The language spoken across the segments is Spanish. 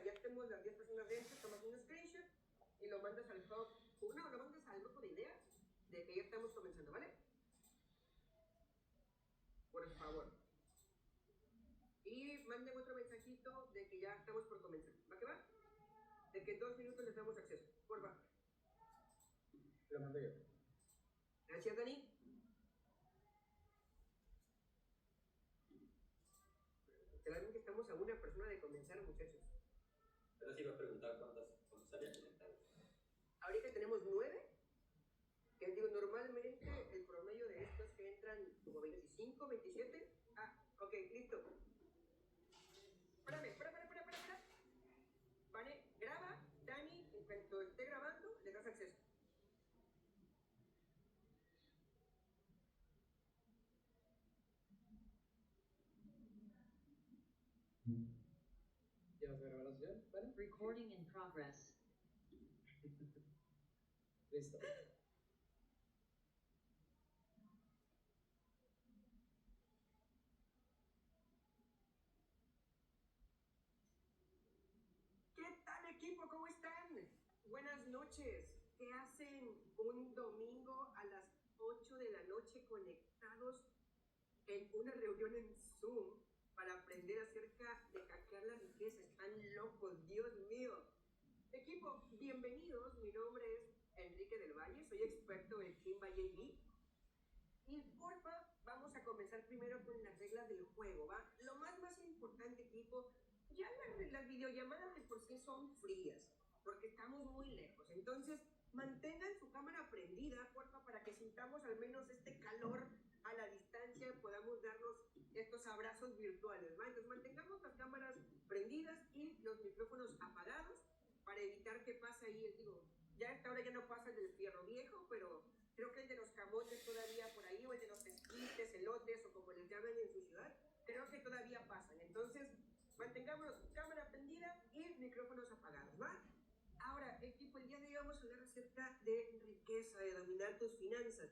ya tenemos las 10 personas dentro, tomas un screenshot y lo mandas al hub, no, lo mandas al grupo de ideas de que ya estamos comenzando, ¿vale? Por favor. Y manden otro mensajito de que ya estamos por comenzar. ¿Va que va? De que en 2 minutos les damos acceso. Por favor. Lo mando yo. Gracias, Dani. Claramente estamos a una persona de comenzar, muchachos. Pero sí iba a preguntar cuántos había conectado. Ahorita tenemos 9. Que digo, normalmente el promedio de estos que entran como 25, 27. Ok, listo. Espérame. Vale, graba, Dani, en cuanto esté grabando, le das acceso. ¿Ya vas a grabar la sesión? ¿Vale? Recording in progress. Listo. ¿Qué tal, equipo? ¿Cómo están? Buenas noches. ¿Qué hacen un domingo a las 8 de la noche conectados en una reunión en Zoom para aprender acerca de hackear la riqueza? Están locos, Dios mío. Equipo, bienvenidos. Mi nombre es Enrique del Valle, soy experto en Kimba JV. Y porfa, vamos a comenzar primero con las reglas del juego, ¿va? Lo más importante, equipo, ya las videollamadas de por sí son frías, porque estamos muy lejos. Entonces, mantengan su cámara prendida, porfa, para que sintamos al menos este calor a la distancia, podamos darnos estos abrazos virtuales, ¿va? Entonces, mantengamos las cámaras prendidas y los micrófonos apagados para evitar que pase ahí, digo, ya a esta hora ya no pasa el del fierro viejo, pero creo que el de los camotes todavía por ahí, o el de los esquites, elotes, o como les llaman en su ciudad, creo que todavía pasan. Entonces, mantengamos cámara prendida y micrófonos apagados, ¿va? Ahora, equipo, el día de hoy vamos a hablar acerca de riqueza, de dominar tus finanzas.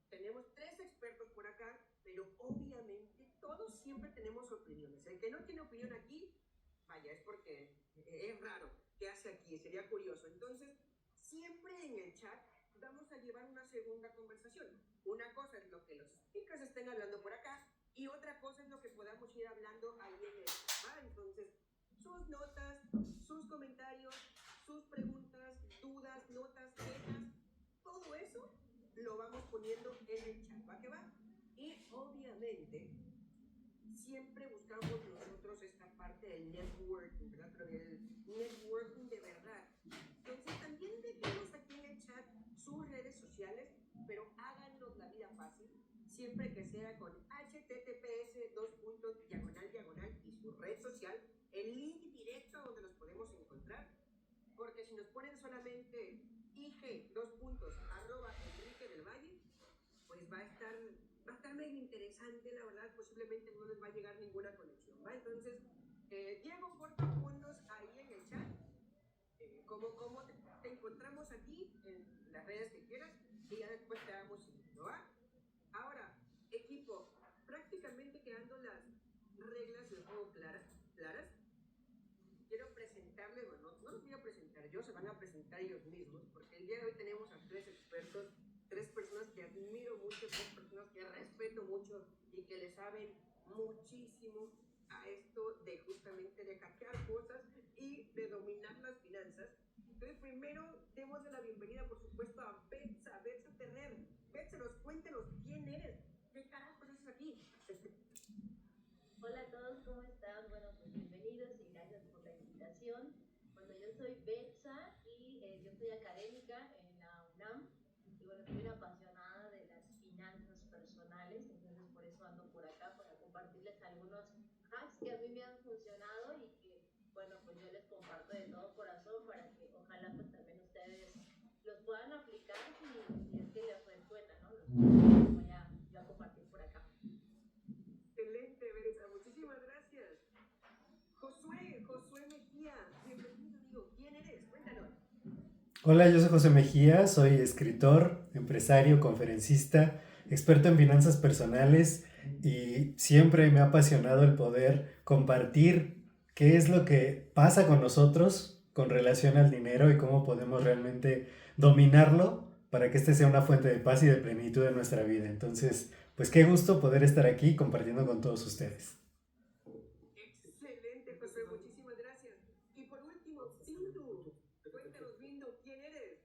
Tenemos 3 expertos por acá, pero obviamente todos siempre tenemos opiniones. El que no tiene opinión aquí, vaya, es porque es raro. ¿Qué hace aquí? Sería curioso. Entonces, siempre en el chat vamos a llevar una segunda conversación. Una cosa es lo que los speakers estén hablando por acá y otra cosa es lo que podamos ir hablando ahí en el chat, ¿va? Entonces, sus notas, sus comentarios, sus preguntas, dudas, notas, quejas, todo eso lo vamos poniendo en el chat, ¿va que va? Y obviamente siempre buscamos nosotros esta parte del networking, ¿verdad? Pero del networking de verdad. Entonces también dejemos aquí en el chat sus redes sociales, pero háganos la vida fácil, siempre que sea con https:// y su red social, el link directo a donde los podemos encontrar, porque si nos ponen solamente IG, @Enrique del Valle, pues va a estar medio interesante, la verdad, posiblemente no les va a llegar ninguna conexión, ¿va? Entonces, Diego, por favor, ponnos ahí en el chat cómo te encontramos aquí en las redes que quieras y ya después te damos siguiendo, ¿va? Ahora, equipo, prácticamente quedando las reglas del juego claras, quiero presentarles, bueno, no los voy a presentar yo, se van a presentar ellos mismos, porque el día de hoy tenemos a 3 expertos, 3 personas que admiro mucho, 3 personas que respeto mucho y que le saben muchísimo a esto de justamente de hackear cosas y de dominar las finanzas. Entonces, primero, démosle la bienvenida, por supuesto, a Betsa Terrer. Betsa, cuéntenos quién eres, qué carajos haces aquí. Hola a todos, ¿cómo están? Bueno, pues bienvenidos y gracias por la invitación. Bueno, yo soy Betsa y yo soy académica en la UNAM y bueno, soy una apasionada de las finanzas personales, entonces por eso ando por acá para compartirles algunos hacks que a mí me han funcionado y que, bueno, pues yo les comparto de todo corazón para que ojalá pues también ustedes los puedan aplicar si es que les resuena, ¿no? Los voy a compartir por acá. Excelente, Betsa, muchísimas gracias. Josué Mejía, bienvenido, amigo. ¿Quién eres? Cuéntanos. Hola, yo soy José Mejía, soy escritor, empresario, conferencista, experto en finanzas personales y siempre me ha apasionado el poder compartir qué es lo que pasa con nosotros con relación al dinero y cómo podemos realmente dominarlo para que este sea una fuente de paz y de plenitud en nuestra vida. Entonces, pues qué gusto poder estar aquí compartiendo con todos ustedes. Excelente, José, muchísimas gracias. Y por último, Bindu. Cuéntanos, Bindu, ¿quién eres?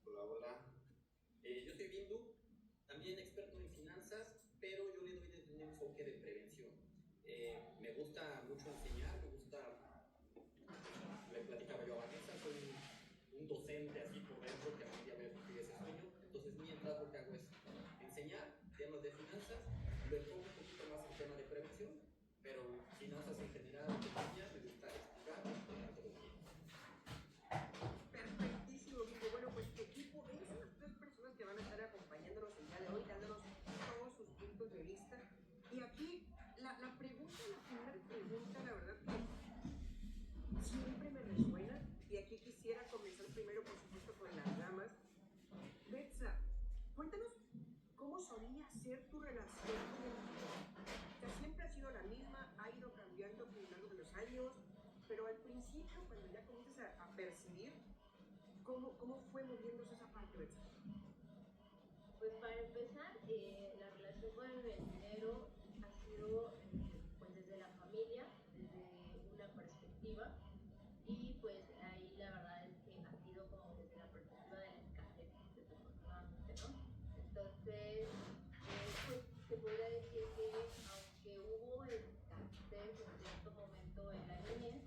Hola, hola. Yo soy Bindu, también experto en finanzas, pero yo le doy desde un enfoque de prevención. Me gusta mucho enseñar, le platicaba yo a Vanessa, soy un docente así por dentro que algún día voy a cumplir ese sueño. Entonces, mientras lo que hago es enseñar temas de finanzas, lo enfoco un poquito más en tema de prevención, pero finanzas en general, economía, me gusta explicar todo el tiempo. Perfectísimo, Bindu. Bueno, pues equipo, esas son las tres personas que van a estar acompañándonos el día de hoy, dándonos todos sus puntos de vista. Y aquí, la primera pregunta, la verdad que siempre me resuena. Y aquí quisiera comenzar primero, por supuesto, con las damas. Betsa, cuéntanos cómo solía ser tu relación con el dinero. O sea, siempre ha sido la misma, ha ido cambiando a lo largo de los años, pero al principio, cuando ya comienzas a percibir, ¿cómo fue moviéndose esa parte, Betsa? Pues para empezar, la relación con el dinero ha sido pues desde la familia, desde una perspectiva, y pues ahí la verdad es que ha sido como desde la perspectiva de la escasez, desafortunadamente, ¿no? Entonces, pues se podría decir que aunque hubo escasez en cierto momento en la niñez,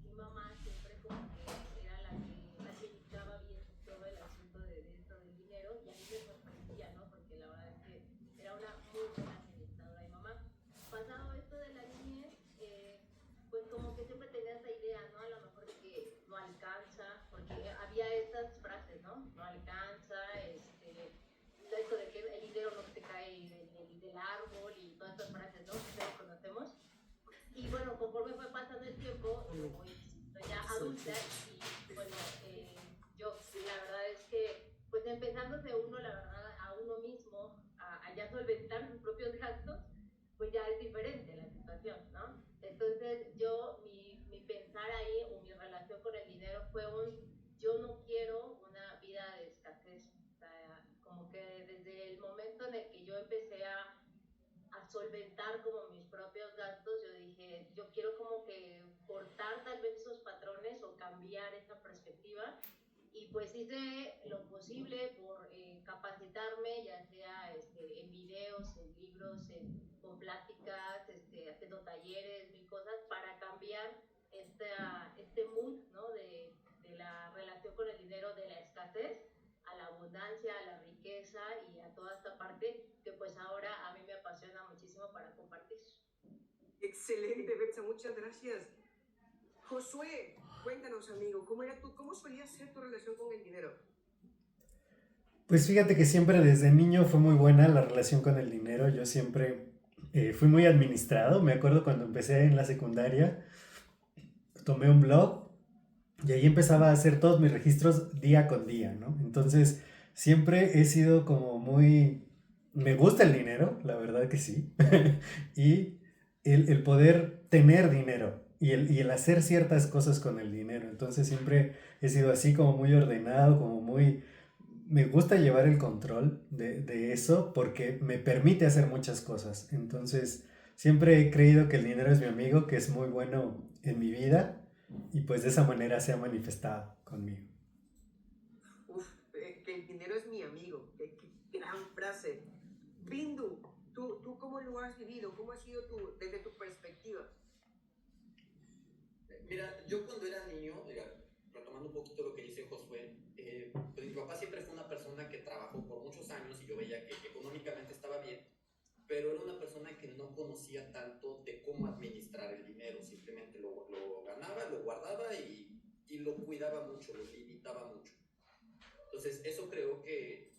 mi mamá siempre como que era la que administraba bien todo el asunto de esto del dinero, y a mí me sorprendía, ¿no? Porque la verdad es que era una muy buena administradora mi mamá. Pasado esto de la niñez, pues como que siempre tenía esa idea, ¿no? A lo mejor de que no alcanza, porque había estas frases, ¿no? No alcanza, esto de que el dinero no te cae del árbol y todas estas frases, ¿no? Que todos conocemos. Y bueno, conforme fue pasando el tiempo, hoy soy ya adulta y bueno, yo la verdad es que pues empezándose uno, la verdad, a uno mismo, a ya solventar sus propios gastos, pues ya es diferente la situación, ¿no? Entonces mi pensar ahí o mi relación con el dinero fue yo no quiero una vida de escasez. O sea, como que desde el momento en el que yo empecé a solventar como mis propios gastos, yo dije, yo quiero como que cortar tal vez esos patrones o cambiar esa perspectiva, y pues hice lo posible por capacitarme, ya sea en videos, en libros, con pláticas, haciendo talleres, mil cosas, para cambiar este mood, ¿no? De la relación con el dinero, de la escasez, a la abundancia, a la riqueza y a toda esta parte que pues ahora a mí me apasiona muchísimo para compartir. Excelente, Betsa, muchas gracias. Josué, cuéntanos, amigo, cómo solía ser tu relación con el dinero? Pues fíjate que siempre desde niño fue muy buena la relación con el dinero. Yo siempre fui muy administrado. Me acuerdo cuando empecé en la secundaria, tomé un blog y ahí empezaba a hacer todos mis registros día con día, ¿no? Entonces siempre he sido como muy... Me gusta el dinero, la verdad que sí. Y el poder tener dinero y el hacer ciertas cosas con el dinero. Entonces siempre he sido así como muy ordenado, como muy... Me gusta llevar el control de eso porque me permite hacer muchas cosas. Entonces siempre he creído que el dinero es mi amigo, que es muy bueno en mi vida y pues de esa manera se ha manifestado conmigo. Uf, que el dinero es mi amigo. Qué gran frase. Bindu, ¿tú cómo lo has vivido? ¿Cómo ha sido desde tu perspectiva? Mira, yo cuando era niño, retomando un poquito lo que dice Josué, pues mi papá siempre fue una persona que trabajó por muchos años y yo veía que económicamente estaba bien, pero era una persona que no conocía tanto de cómo administrar el dinero, simplemente lo ganaba, lo guardaba y lo cuidaba mucho, lo limitaba mucho. Entonces eso creo que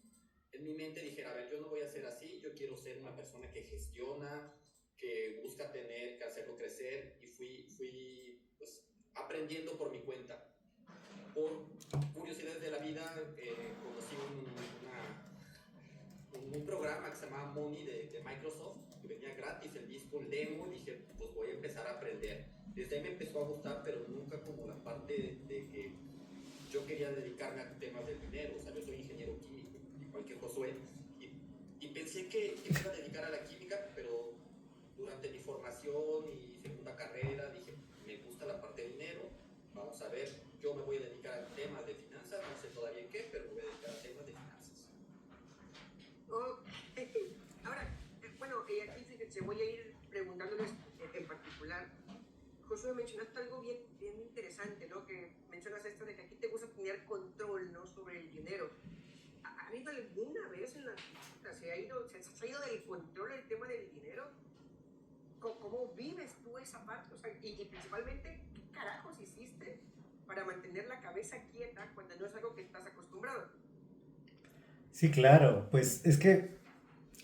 en mi mente dijera, a ver, yo no voy a ser así, yo quiero ser una persona que gestiona, que busca tener, que hacerlo crecer, y fui pues, aprendiendo por mi cuenta. Por curiosidades de la vida, conocí un programa que se llamaba Money de Microsoft, que venía gratis el disco, el demo, y dije, pues voy a empezar a aprender. Desde ahí me empezó a gustar, pero nunca como la parte de que yo quería dedicarme a temas del dinero. O sea, yo soy ingeniero químico, igual que Josué, y pensé que me iba a dedicar a la química, pero durante mi formación y segunda carrera dije, me gusta la parte de dinero, vamos a ver, yo me voy a dedicar a temas de finanzas, no sé todavía en qué, pero me voy a dedicar a temas de finanzas. Ok. Ahora, bueno, aquí se voy a ir preguntándoles en particular. Josué, mencionaste algo bien, bien interesante, ¿no? Que mencionas esto de que aquí te gusta tener control, ¿no? Sobre el dinero. ¿Ha habido alguna vez en la vida se ha ido del control el tema del dinero? ¿Cómo vives tú esa parte? O sea, y principalmente, ¿qué carajos hiciste para mantener la cabeza quieta cuando no es algo que estás acostumbrado? Sí, claro, pues es que,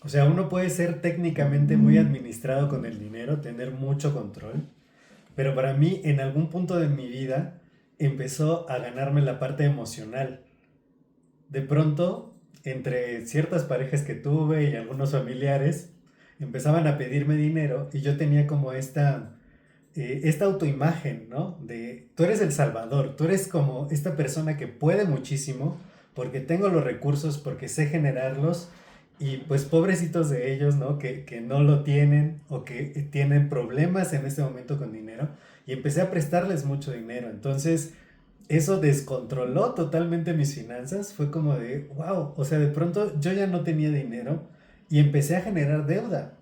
o sea, uno puede ser técnicamente muy administrado con el dinero, tener mucho control, pero para mí en algún punto de mi vida empezó a ganarme la parte emocional. De pronto, entre ciertas parejas que tuve y algunos familiares, empezaban a pedirme dinero y yo tenía como esta autoimagen, ¿no? De, tú eres el salvador, tú eres como esta persona que puede muchísimo porque tengo los recursos, porque sé generarlos y pues pobrecitos de ellos, ¿no? Que no lo tienen o que tienen problemas en este momento con dinero y empecé a prestarles mucho dinero. Entonces, eso descontroló totalmente mis finanzas. Fue como de, wow, o sea, de pronto yo ya no tenía dinero y empecé a generar deuda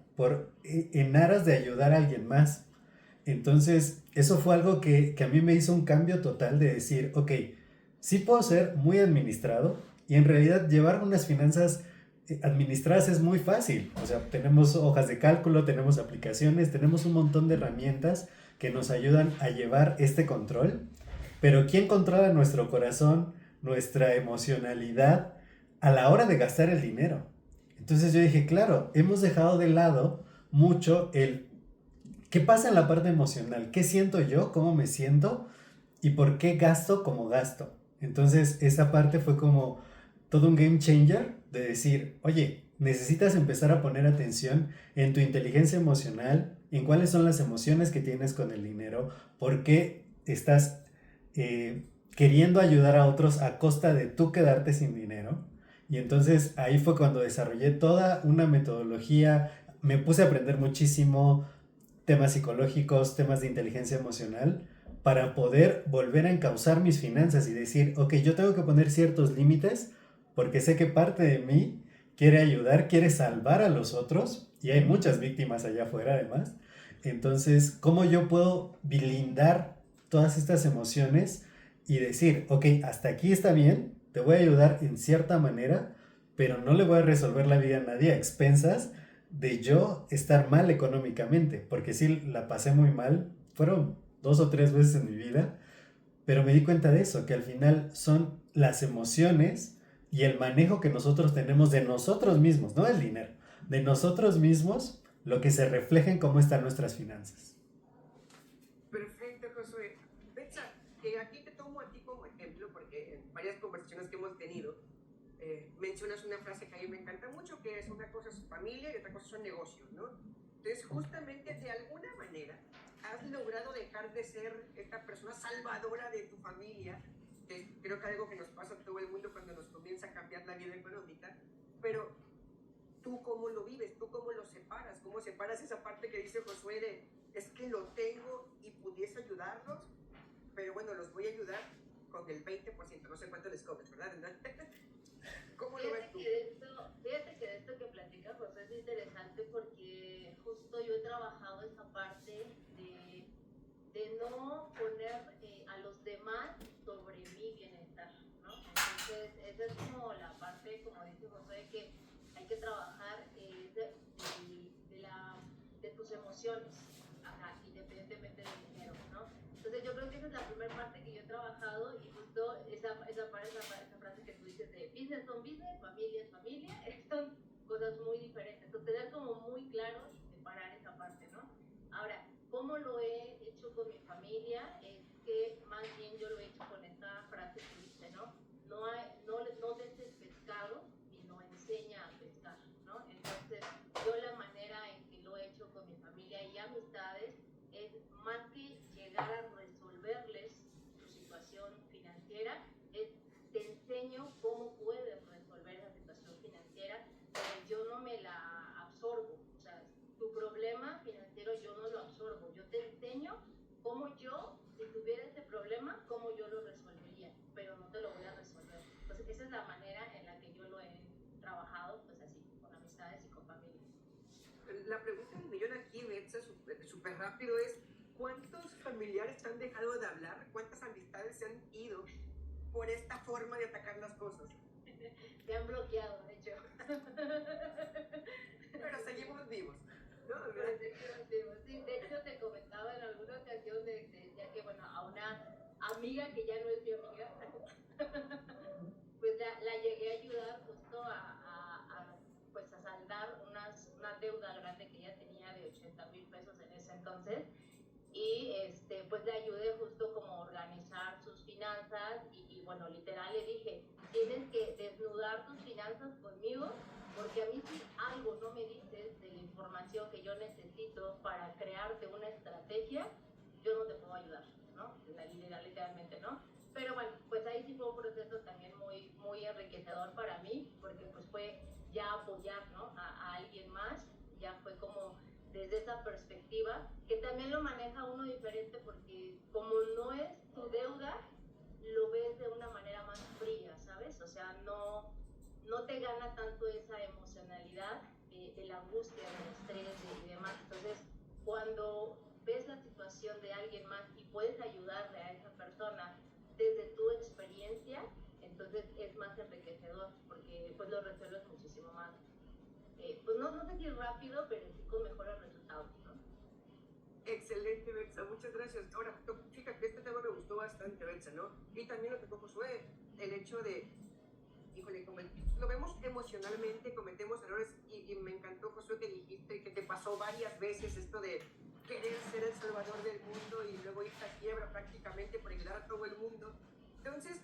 en aras de ayudar a alguien más. Entonces, eso fue algo que a mí me hizo un cambio total de decir, ok, sí puedo ser muy administrado y en realidad llevar unas finanzas administradas es muy fácil. O sea, tenemos hojas de cálculo, tenemos aplicaciones, tenemos un montón de herramientas que nos ayudan a llevar este control. Pero ¿quién controla nuestro corazón, nuestra emocionalidad a la hora de gastar el dinero? Entonces yo dije, claro, hemos dejado de lado mucho el qué pasa en la parte emocional, qué siento yo, cómo me siento y por qué gasto como gasto. Entonces esa parte fue como todo un game changer de decir, oye, necesitas empezar a poner atención en tu inteligencia emocional, en cuáles son las emociones que tienes con el dinero, por qué estás queriendo ayudar a otros a costa de tú quedarte sin dinero. Y entonces ahí fue cuando desarrollé toda una metodología, me puse a aprender muchísimo temas psicológicos, temas de inteligencia emocional, para poder volver a encauzar mis finanzas y decir, ok, yo tengo que poner ciertos límites porque sé que parte de mí quiere ayudar, quiere salvar a los otros y hay muchas víctimas allá afuera además. Entonces, ¿cómo yo puedo blindar todas estas emociones y decir, ok, hasta aquí está bien, te voy a ayudar en cierta manera, pero no le voy a resolver la vida a nadie a expensas de yo estar mal económicamente? Porque sí, la pasé muy mal, fueron 2 o 3 veces en mi vida, pero me di cuenta de eso, que al final son las emociones y el manejo que nosotros tenemos de nosotros mismos, no del dinero, de nosotros mismos, lo que se refleja en cómo están nuestras finanzas. Perfecto, Josué. Betsa, que aquí te tomo a ti como ejemplo porque en varias conversaciones que hemos tenido mencionas una frase que a mí me encanta mucho, que es una cosa es familia y otra cosa son negocios, ¿no? Entonces, justamente de alguna manera has logrado dejar de ser esta persona salvadora de tu familia, que creo que es algo que nos pasa a todo el mundo cuando nos comienza a cambiar la vida económica, pero ¿tú cómo lo vives? ¿Tú cómo lo separas? ¿Cómo separas esa parte que dice Josué de es que lo tengo y pudiese ayudarlos, pero bueno, los voy a ayudar con el 20%, no sé cuánto les cobres, ¿verdad? ¿Cómo lo ves tú? Fíjate que de esto que platica José es interesante porque justo yo he trabajado esa parte de no poner a los demás sobre mi bienestar, ¿no? Entonces, esa es como la parte, como dice José, que hay que trabajar de tus emociones, ajá, independientemente del dinero, ¿no? Entonces yo creo que esa es la primera parte que yo he trabajado y justo esa frase que tú dices de business son business, familia es familia, son cosas muy diferentes. Entonces tener como muy claro y separar esa parte, ¿no? Ahora, ¿cómo lo he hecho con mi familia? Es que más bien yo lo he hecho con esta frase que dice, ¿no? No des pescado, sino enseña a pescar. llegar a resolverles su situación financiera, es te enseño cómo puedes resolver esa situación financiera, pero yo no me la absorbo. O sea, tu problema financiero yo no lo absorbo. Yo te enseño cómo yo, si tuviera ese problema, cómo yo lo resolvería, pero no te lo voy a resolver. Entonces, esa es la manera en la que yo lo he trabajado, pues así, con amistades y con familia. La pregunta del millón aquí, Betsa, súper rápido es, ¿cuántos familiares te han dejado de hablar? ¿Cuántas amistades se han ido por esta forma de atacar las cosas? Te han bloqueado, de hecho. Pero seguimos vivos, ¿no? Pero seguimos vivos. Sí, de hecho te comentaba en alguna ocasión, decía que, bueno, a una amiga que ya no es mi amiga, pues la llegué a ayudar justo pues a saldar una deuda grande que ella tenía de 80,000 pesos en ese entonces. Y pues le ayudé justo como a organizar sus finanzas y bueno, literal le dije, tienes que desnudar tus finanzas conmigo, porque a mí si algo no me dices de la información que yo necesito para crearte una estrategia, yo no te puedo ayudar, ¿no? Literalmente, ¿no? Pero bueno, pues ahí sí fue un proceso también muy, muy enriquecedor para mí, porque pues fue ya apoyar, ¿no? a alguien más, ya fue como desde esa perspectiva, que también lo maneja uno diferente, porque como no es tu deuda, lo ves de una manera más fría, ¿sabes? O sea, no te gana tanto esa emocionalidad de la angustia, del estrés y demás. Entonces, cuando ves la situación de alguien más y puedes ayudarle a esa persona desde tu experiencia, entonces es más enriquecedor, porque pues lo resuelves muchísimo más. Pues no sé si rápido, pero sí con mejores resultados, ¿no? Excelente, Betsa, muchas gracias. Ahora, fíjate, este tema me gustó bastante, Betsa, ¿no? Y también lo que tocó Josué, el hecho de, híjole, lo vemos emocionalmente, cometemos errores, y me encantó, Josué, que dijiste que te pasó varias veces esto de querer ser el salvador del mundo y luego irte a quiebra prácticamente por ayudar a todo el mundo. Entonces,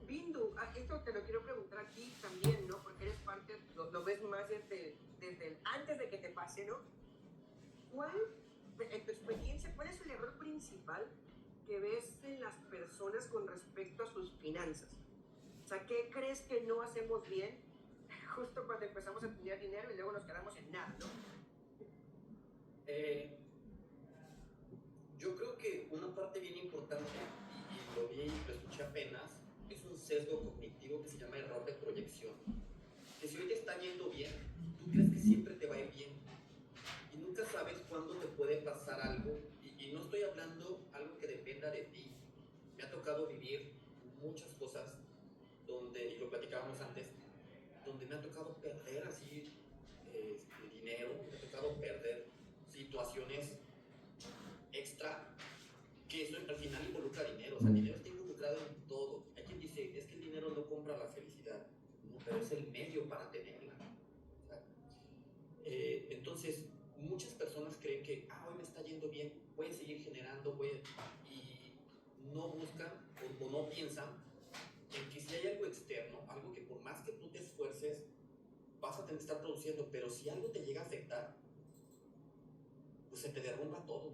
Bindu, esto te lo quiero preguntar aquí también, ¿no? Porque eres parte, lo ves más desde antes de que te pase, ¿no? En tu experiencia, ¿cuál es el error principal que ves en las personas con respecto a sus finanzas? O sea, ¿qué crees que no hacemos bien justo cuando empezamos a tener dinero y luego nos quedamos en nada, ¿no? Yo creo que una parte bien importante, y lo vi y lo escuché apenas, es un sesgo cognitivo que se llama error de proyección. Que si hoy te está yendo bien, tú crees que siempre te va a ir bien. Y nunca sabes cuándo te puede pasar algo. Y no estoy hablando algo que dependa de ti. Me ha tocado vivir muchas cosas donde, y lo platicábamos antes, donde me ha tocado perder así dinero, me ha tocado perder situaciones extra, que eso al final involucra dinero. O sea, el dinero está involucrado en todo. Hay quien dice, es que el dinero no compra la felicidad. No, pero es el medio para tenerla. O sea, entonces, muchas personas creen que, hoy me está yendo bien, voy a seguir generando, y no buscan o no piensan en que si hay algo externo, algo que por más que tú te esfuerces, vas a tener que estar produciendo, pero si algo te llega a afectar, pues se te derrumba todo.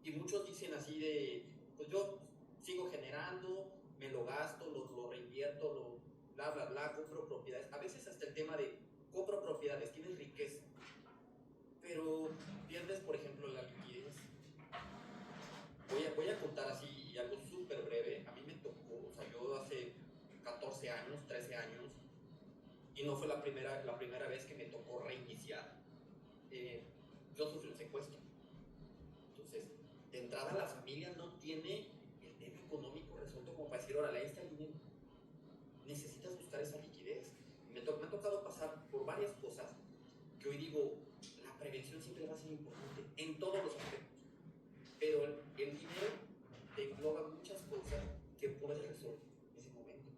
Y muchos dicen así de, pues yo sigo generando, me lo gasto, lo reinvierto, bla, bla, bla, compro propiedades. A veces hasta el tema de compro propiedades, tienes riqueza, pero pierdes, por ejemplo, la liquidez. Voy a contar así algo súper breve. A mí me tocó, o sea, yo hace 14 años, 13 años, y no fue la primera vez que me tocó reiniciar. Yo sufrí un secuestro. Entonces, de entrada la familia no tiene el tema económico resuelto como para decir, órale, ahí está el dinero. Necesitas buscar esa liquidez. Me ha tocado pasar por varias cosas que hoy digo, la prevención siempre va a ser importante en todos los aspectos. Pero el dinero te engloba muchas cosas que puedes resolver en ese momento.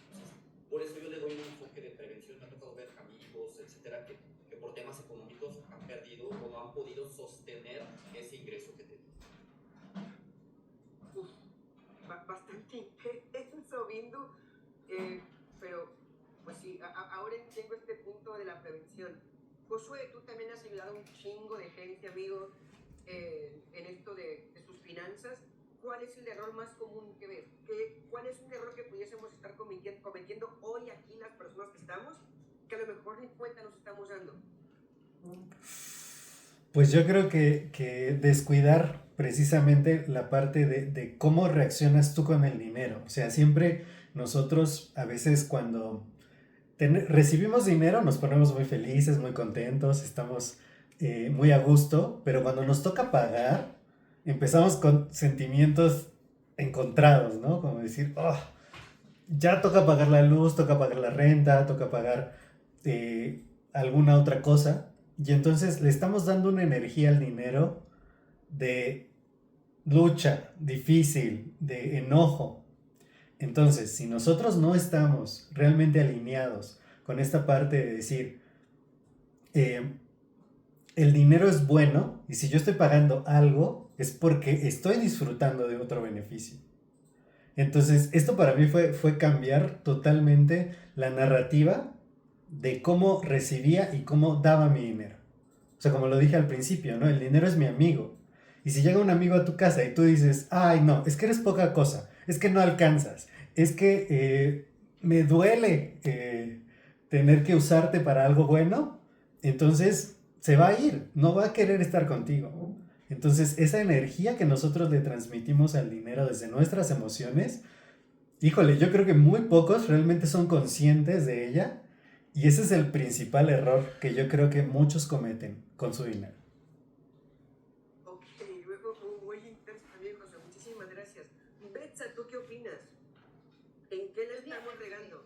Entonces, por eso yo le doy un enfoque de prevención. Me ha tocado ver amigos, etcétera, que por temas económicos han perdido o no han podido sostener ese ingreso que tenían. Bastante intenso, Bindu, pero pues sí, ahora tengo este punto de la prevención. Josué, tú también has ayudado a un chingo de gente, amigo. en esto de sus finanzas, ¿cuál es el error más común que ves? ¿Cuál es un error que pudiésemos estar cometiendo hoy aquí las personas que estamos, que a lo mejor ni cuenta nos estamos dando? Pues yo creo que descuidar precisamente la parte de cómo reaccionas tú con el dinero. O sea, siempre nosotros a veces cuando recibimos dinero nos ponemos muy felices, muy contentos, estamos muy a gusto, pero cuando nos toca pagar, empezamos con sentimientos encontrados, ¿no? Como decir, oh, ya toca pagar la luz, toca pagar la renta, toca pagar alguna otra cosa. Y entonces le estamos dando una energía al dinero de lucha, difícil, de enojo. Entonces, si nosotros no estamos realmente alineados con esta parte de decir, el dinero es bueno y si yo estoy pagando algo es porque estoy disfrutando de otro beneficio. Entonces, esto para mí fue cambiar totalmente la narrativa de cómo recibía y cómo daba mi dinero. O sea, como lo dije al principio, ¿no? El dinero es mi amigo. Y si llega un amigo a tu casa y tú dices, ay, no, es que eres poca cosa, es que no alcanzas, es que me duele tener que usarte para algo bueno, entonces se va a ir, no va a querer estar contigo. Entonces, esa energía que nosotros le transmitimos al dinero desde nuestras emociones, híjole, yo creo que muy pocos realmente son conscientes de ella y ese es el principal error que yo creo que muchos cometen con su dinero. Ok, muy intenso también, José. Muchísimas gracias. Betsa, ¿tú qué opinas? ¿En qué le estamos regando?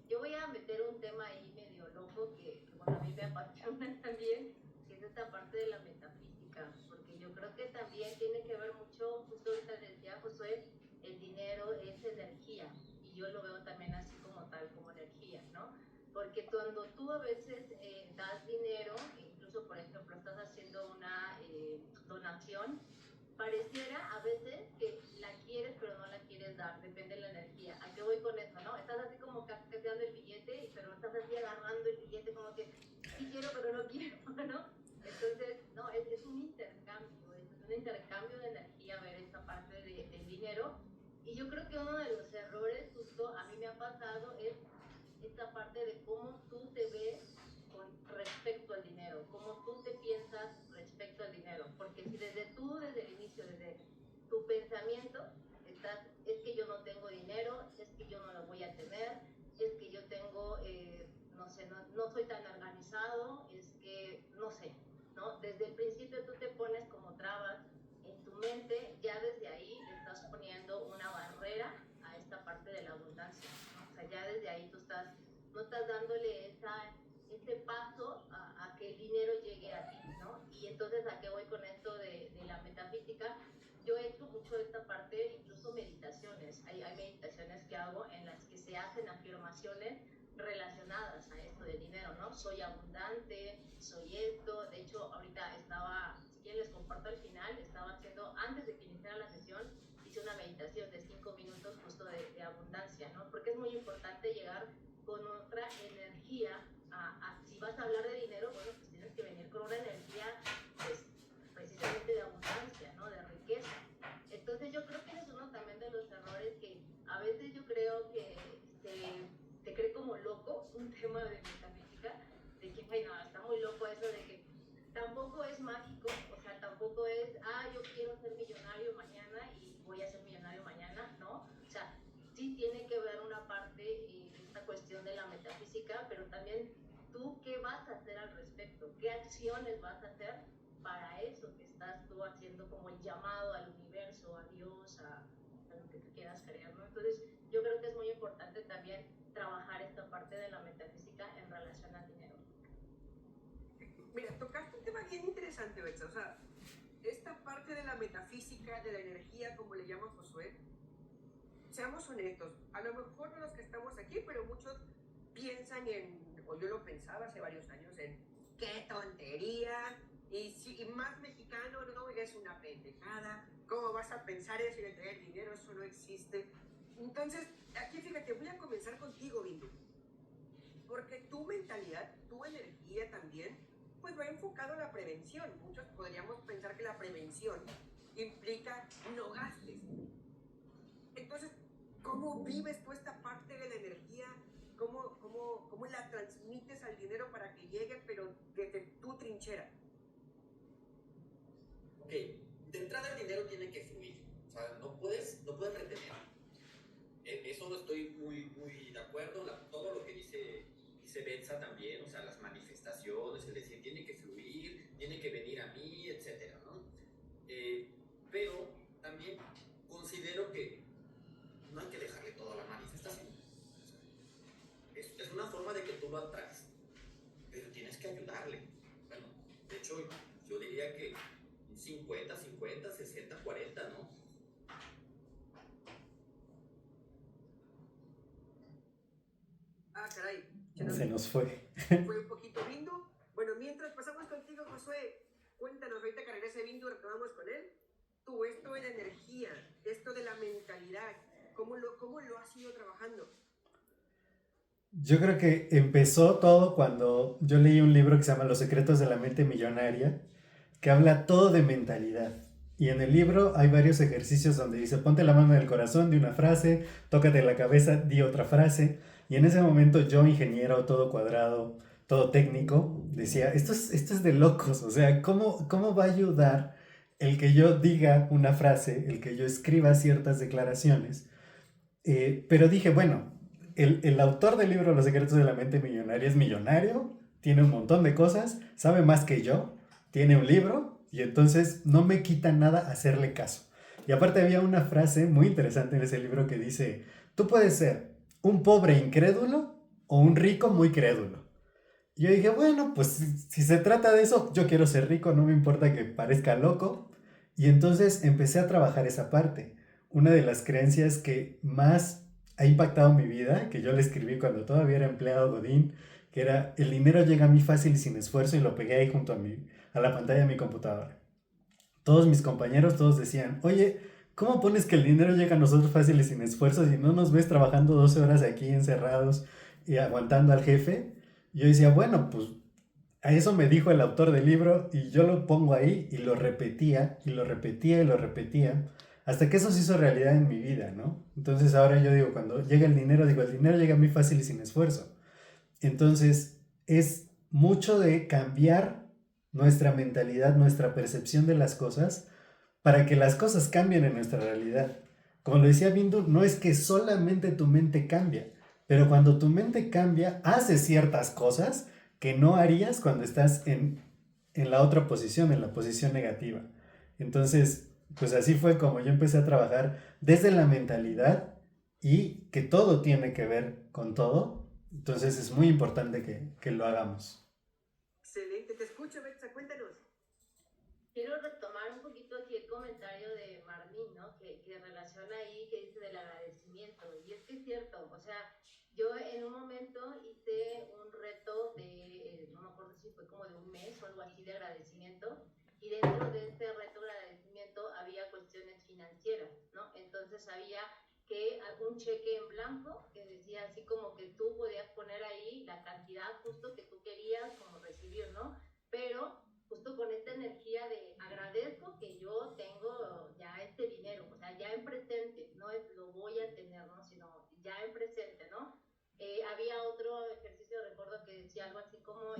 Yo voy a meter un tema ahí medio loco que bueno, a mí me apasiona también, que es esta parte de la metafísica, porque yo creo que también tiene que ver mucho, justo ahorita decía Josué, el dinero es energía, y yo lo veo también así como tal, como energía, ¿no? Porque cuando tú a veces das dinero, incluso por ejemplo estás haciendo una donación, pareciera a veces que la quieres pero no la quieres dar, depende de la energía. ¿A qué voy con eso, no? Estás así como cascateando el billete, pero estás así agarrando el billete como que sí quiero pero no quiero, ¿no? Entonces, no, es un intercambio, es un intercambio de energía ver esta parte del dinero. Y yo creo que uno de los errores, justo a mí me ha pasado, es esta parte de cómo tú te ves con respecto al dinero, cómo tú te piensas respecto al dinero, porque si desde el inicio, desde tu pensamiento, es que yo no tengo dinero, es que yo no lo voy a tener, es que yo tengo, no sé, no soy tan organizado, es que, no sé, ¿no? Desde el principio tú te pones como trabas en tu mente, ya desde ahí le estás poniendo una barrera a esta parte de la abundancia, ¿no? O sea, ya desde ahí no estás dándole ese paso a que el dinero llegue a ti, ¿no? Y entonces, ¿a qué voy con esto de la metafísica? Yo he hecho mucho esta parte, incluso meditaciones. Hay meditaciones que hago en las que se hacen afirmaciones relacionadas a esto del dinero, ¿no? Soy abundante, soy esto. De hecho, ahorita si bien les comparto al final, estaba haciendo, antes de que iniciara la sesión, hice una meditación de 5 minutos justo de abundancia, ¿no? Porque es muy importante llegar con otra energía si vas a hablar de dinero, bueno, pues tienes que venir con una energía, pues, precisamente de abundancia, ¿no? De riqueza. Entonces yo creo que es uno también de los errores que a veces yo creo que se cree como loco un tema de metafísica, de que, bueno, está muy loco eso de que tampoco es mágico, o sea, tampoco es, yo quiero ser millonario mañana y voy a ser millonario mañana, ¿no? O sea, sí tiene que ver una parte, esta cuestión de la metafísica, pero también tú qué vas a hacer al respecto, qué acciones vas a hacer para eso que estás tú haciendo como el llamado al universo, a Dios, a lo que tú quieras creer, ¿no? Entonces, yo creo que es muy importante también trabajar esta parte de la metafísica en relación al dinero. Mira, tocaste un tema bien interesante, Betsa. O sea, esta parte de la metafísica, de la energía, como le llama Josué, seamos honestos, a lo mejor no los que estamos aquí, pero muchos piensan o yo lo pensaba hace varios años, en qué tontería, y más mexicano, no, es una pendejada, ¿cómo vas a pensar eso y de tener dinero? Eso no existe. Entonces, aquí fíjate, voy a comenzar contigo, Bindu, porque tu mentalidad, tu energía también, pues va enfocado a la prevención. Muchos podríamos pensar que la prevención implica no gastes. Entonces, ¿cómo vives tú esta parte de la energía? ¿Cómo la transmites al dinero para que llegue, pero desde tu trinchera? Ok, de entrada el dinero tiene que fluir, o sea, no puedes retener. Eso no estoy muy de acuerdo, todo lo que dice Betsa también, o sea, las manifestaciones, el decir, tiene que fluir, tiene que venir a mí, etcétera, ¿no? Pero también considero que no hay que dejarle todo a la manifestación. O sea, es una forma de que tú lo atraes, pero tienes que ayudarle. Bueno, de hecho, yo diría que un 50-50, 60-40, ¿no? Ah, caray. Se nos fue. Fue un poquito Bindu. Bueno, mientras pasamos contigo, Josué, cuéntanos, ahorita que regrese Bindu, retomamos con él. Tú, esto de la energía, esto de la mentalidad, ¿cómo lo has ido trabajando? Yo creo que empezó todo cuando yo leí un libro que se llama Los secretos de la mente millonaria, que habla todo de mentalidad. Y en el libro hay varios ejercicios donde dice, ponte la mano en el corazón, di una frase, tócate la cabeza, di otra frase. Y en ese momento yo, ingeniero, todo cuadrado, todo técnico, decía, esto es de locos. O sea, ¿cómo va a ayudar el que yo diga una frase, el que yo escriba ciertas declaraciones? Pero dije, bueno, el autor del libro Los secretos de la mente millonaria es millonario, tiene un montón de cosas, sabe más que yo, tiene un libro y entonces no me quita nada hacerle caso. Y aparte había una frase muy interesante en ese libro que dice, tú puedes ser un pobre incrédulo o un rico muy crédulo. Y yo dije, bueno, pues si se trata de eso, yo quiero ser rico, no me importa que parezca loco. Y entonces empecé a trabajar esa parte. Una de las creencias que más ha impactado mi vida, que yo le escribí cuando todavía era empleado Godín, que era el dinero llega a mí fácil y sin esfuerzo, y lo pegué ahí junto a la pantalla de mi computadora. Todos mis compañeros, todos decían, oye, ¿cómo pones que el dinero llega a nosotros fácil y sin esfuerzo si no nos ves trabajando 12 horas aquí encerrados y aguantando al jefe? Y yo decía, bueno, pues a eso me dijo el autor del libro y yo lo pongo ahí y lo repetía y lo repetía y lo repetía hasta que eso se hizo realidad en mi vida, ¿no? Entonces ahora yo digo, cuando llega el dinero, digo, el dinero llega a mí fácil y sin esfuerzo. Entonces es mucho de cambiar nuestra mentalidad, nuestra percepción de las cosas para que las cosas cambien en nuestra realidad. Como lo decía Bindu, no es que solamente tu mente cambia, pero cuando tu mente cambia, haces ciertas cosas que no harías cuando estás en la otra posición, en la posición negativa. Entonces, pues así fue como yo empecé a trabajar desde la mentalidad y que todo tiene que ver con todo. Entonces es muy importante que lo hagamos. Excelente, te escucho, Betsa, cuéntanos. Quiero retomar un poquito aquí el comentario de Marlene, ¿no? Que relaciona ahí, que dice del agradecimiento. Y es que es cierto, o sea, yo en un momento hice un reto de, no me acuerdo si fue como de un mes o algo así de agradecimiento, y dentro de este reto de agradecimiento había cuestiones financieras, ¿no? Entonces había que un cheque en blanco que decía así como que tú podías poner ahí la cantidad justo que tú querías como recibir, ¿no? Pero justo con esta energía de agradezco que yo tengo ya este dinero, o sea, ya en presente, no es lo voy a tener, ¿no? Sino ya en presente, ¿no? Había otro ejercicio, recuerdo que decía algo así como,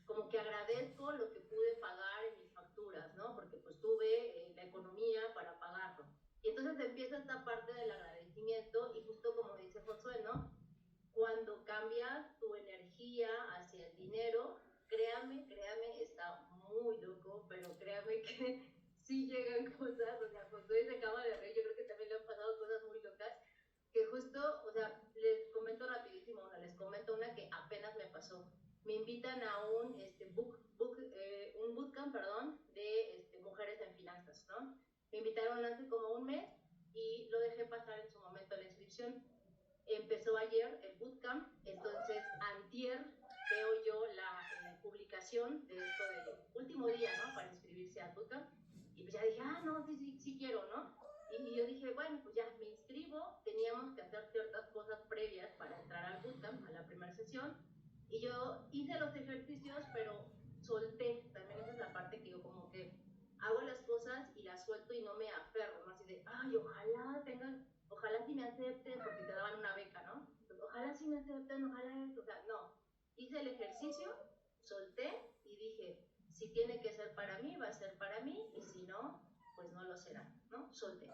como que agradezco lo que pude pagar en mis facturas, ¿no? Porque pues tuve la economía para pagarlo. Y entonces empieza esta parte del agradecimiento y justo como dice Josué, ¿no? Cuando cambias tu energía hacia el dinero, créame, está muy loco, pero créame que sí llegan cosas, o sea, Josué se acaba de reír, yo creo que también le han pasado cosas muy locas, que justo, o sea, les comento rapidísimo una, les comento una que apenas me pasó. Me invitan a un, un bootcamp, perdón, de mujeres en finanzas, ¿no? Me invitaron hace como un mes y lo dejé pasar en su momento la inscripción. Empezó ayer el bootcamp, entonces antier veo yo la publicación de esto de último día, ¿no? Para inscribirse al bootcamp. Y pues ya dije, no, sí quiero, ¿no? Y yo dije, bueno, pues ya me inscribo, teníamos que hacer ciertas cosas previas para entrar al bootcamp, a la primera sesión. Y yo hice los ejercicios, pero solté, también esa es la parte que yo como que hago las cosas y las suelto y no me aferro, ¿no? Así de, ay, ojalá sí me acepten, porque te daban una beca, ¿no? Pues, ojalá sí me acepten, ojalá esto, o sea, no. Hice el ejercicio, solté y dije, si tiene que ser para mí, va a ser para mí, y si no, pues no lo será, ¿no? Solté.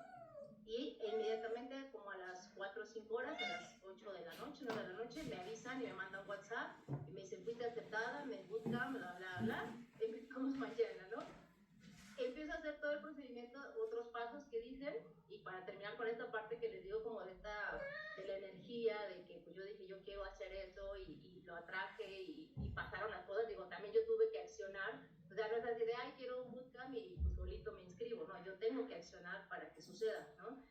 Y inmediatamente, como a las 4 o 5 horas, a las 8 de la noche, 9 de la noche, me avisan y me mandan WhatsApp y me dicen, fuiste aceptada, me bootcamp, bla, bla, bla, empezamos mañana, ¿no? Empiezo a hacer todo el procedimiento, otros pasos que dicen, y para terminar con esta parte que les digo como de la energía, de que pues yo dije, yo quiero hacer eso, y lo atraje, y pasaron las cosas, digo, también yo tuve que accionar, o sea, no es así de, ay, quiero un bootcamp y pues solito me inscribo, no, yo tengo que accionar para que suceda, ¿no?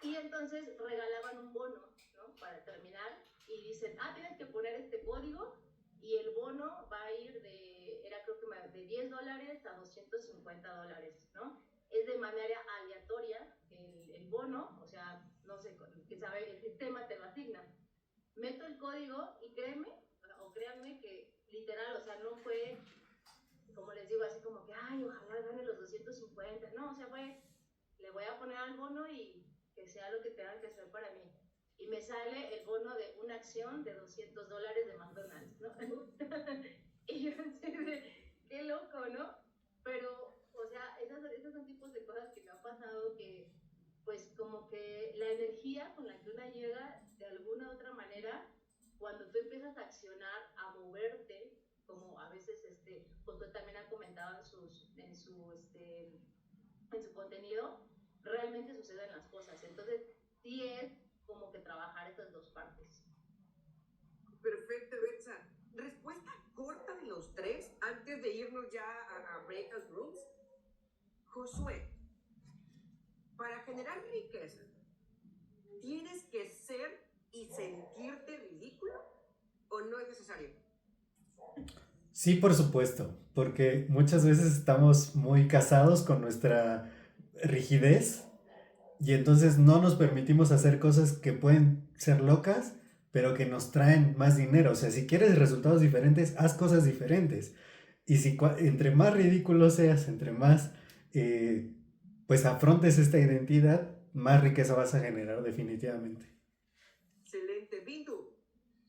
Y entonces regalaban un bono, ¿no? Para terminar, y dicen, tienes que poner este código, y el bono va a ir era creo que de $10 a $250, ¿no? Es de manera aleatoria el bono, o sea, no sé, que sabe, el sistema te lo asigna. Meto el código y créanme que literal, o sea, no fue, como les digo, así como que, ay, ojalá gane los 250, no, o sea, le voy a poner al bono y que sea lo que tengan que hacer para mí. Y me sale el bono de una acción de $200 de McDonald's, ¿no? Y yo así de, qué loco, ¿no? Pero, o sea, esos son tipos de cosas que me han pasado que, pues, como que la energía con la que una llega, de alguna u otra manera, cuando tú empiezas a accionar, a moverte, como a veces, Josué también ha comentado en su contenido, realmente suceden las cosas. Entonces, sí es como que trabajar esas dos partes. Perfecto, Betsa. Respuesta corta de los tres antes de irnos ya a Breakout Rooms. Josué, para generar riqueza, ¿tienes que ser y sentirte ridículo o no es necesario? Sí, por supuesto, porque muchas veces estamos muy casados con nuestra rigidez y entonces no nos permitimos hacer cosas que pueden ser locas, pero que nos traen más dinero. O sea, si quieres resultados diferentes, haz cosas diferentes. Y si entre más ridículo seas, entre más pues afrontes esta identidad, más riqueza vas a generar definitivamente. Excelente. Bindu,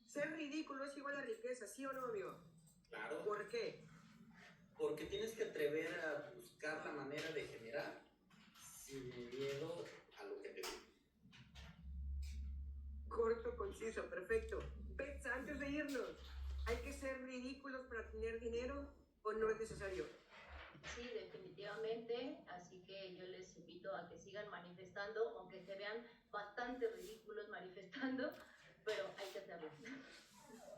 ser ridículo es igual a riqueza, ¿sí o no, amigo? Claro. ¿Por qué? Porque tienes que atrever a buscar la manera de generar sin miedo a lo que te digo. Corto, conciso, perfecto. Betsa, antes de irnos, ¿hay que ser ridículos para tener dinero o no es necesario? Sí, definitivamente, así que yo les invito a que sigan manifestando, aunque se vean bastante ridículos manifestando, pero hay que hacerlo.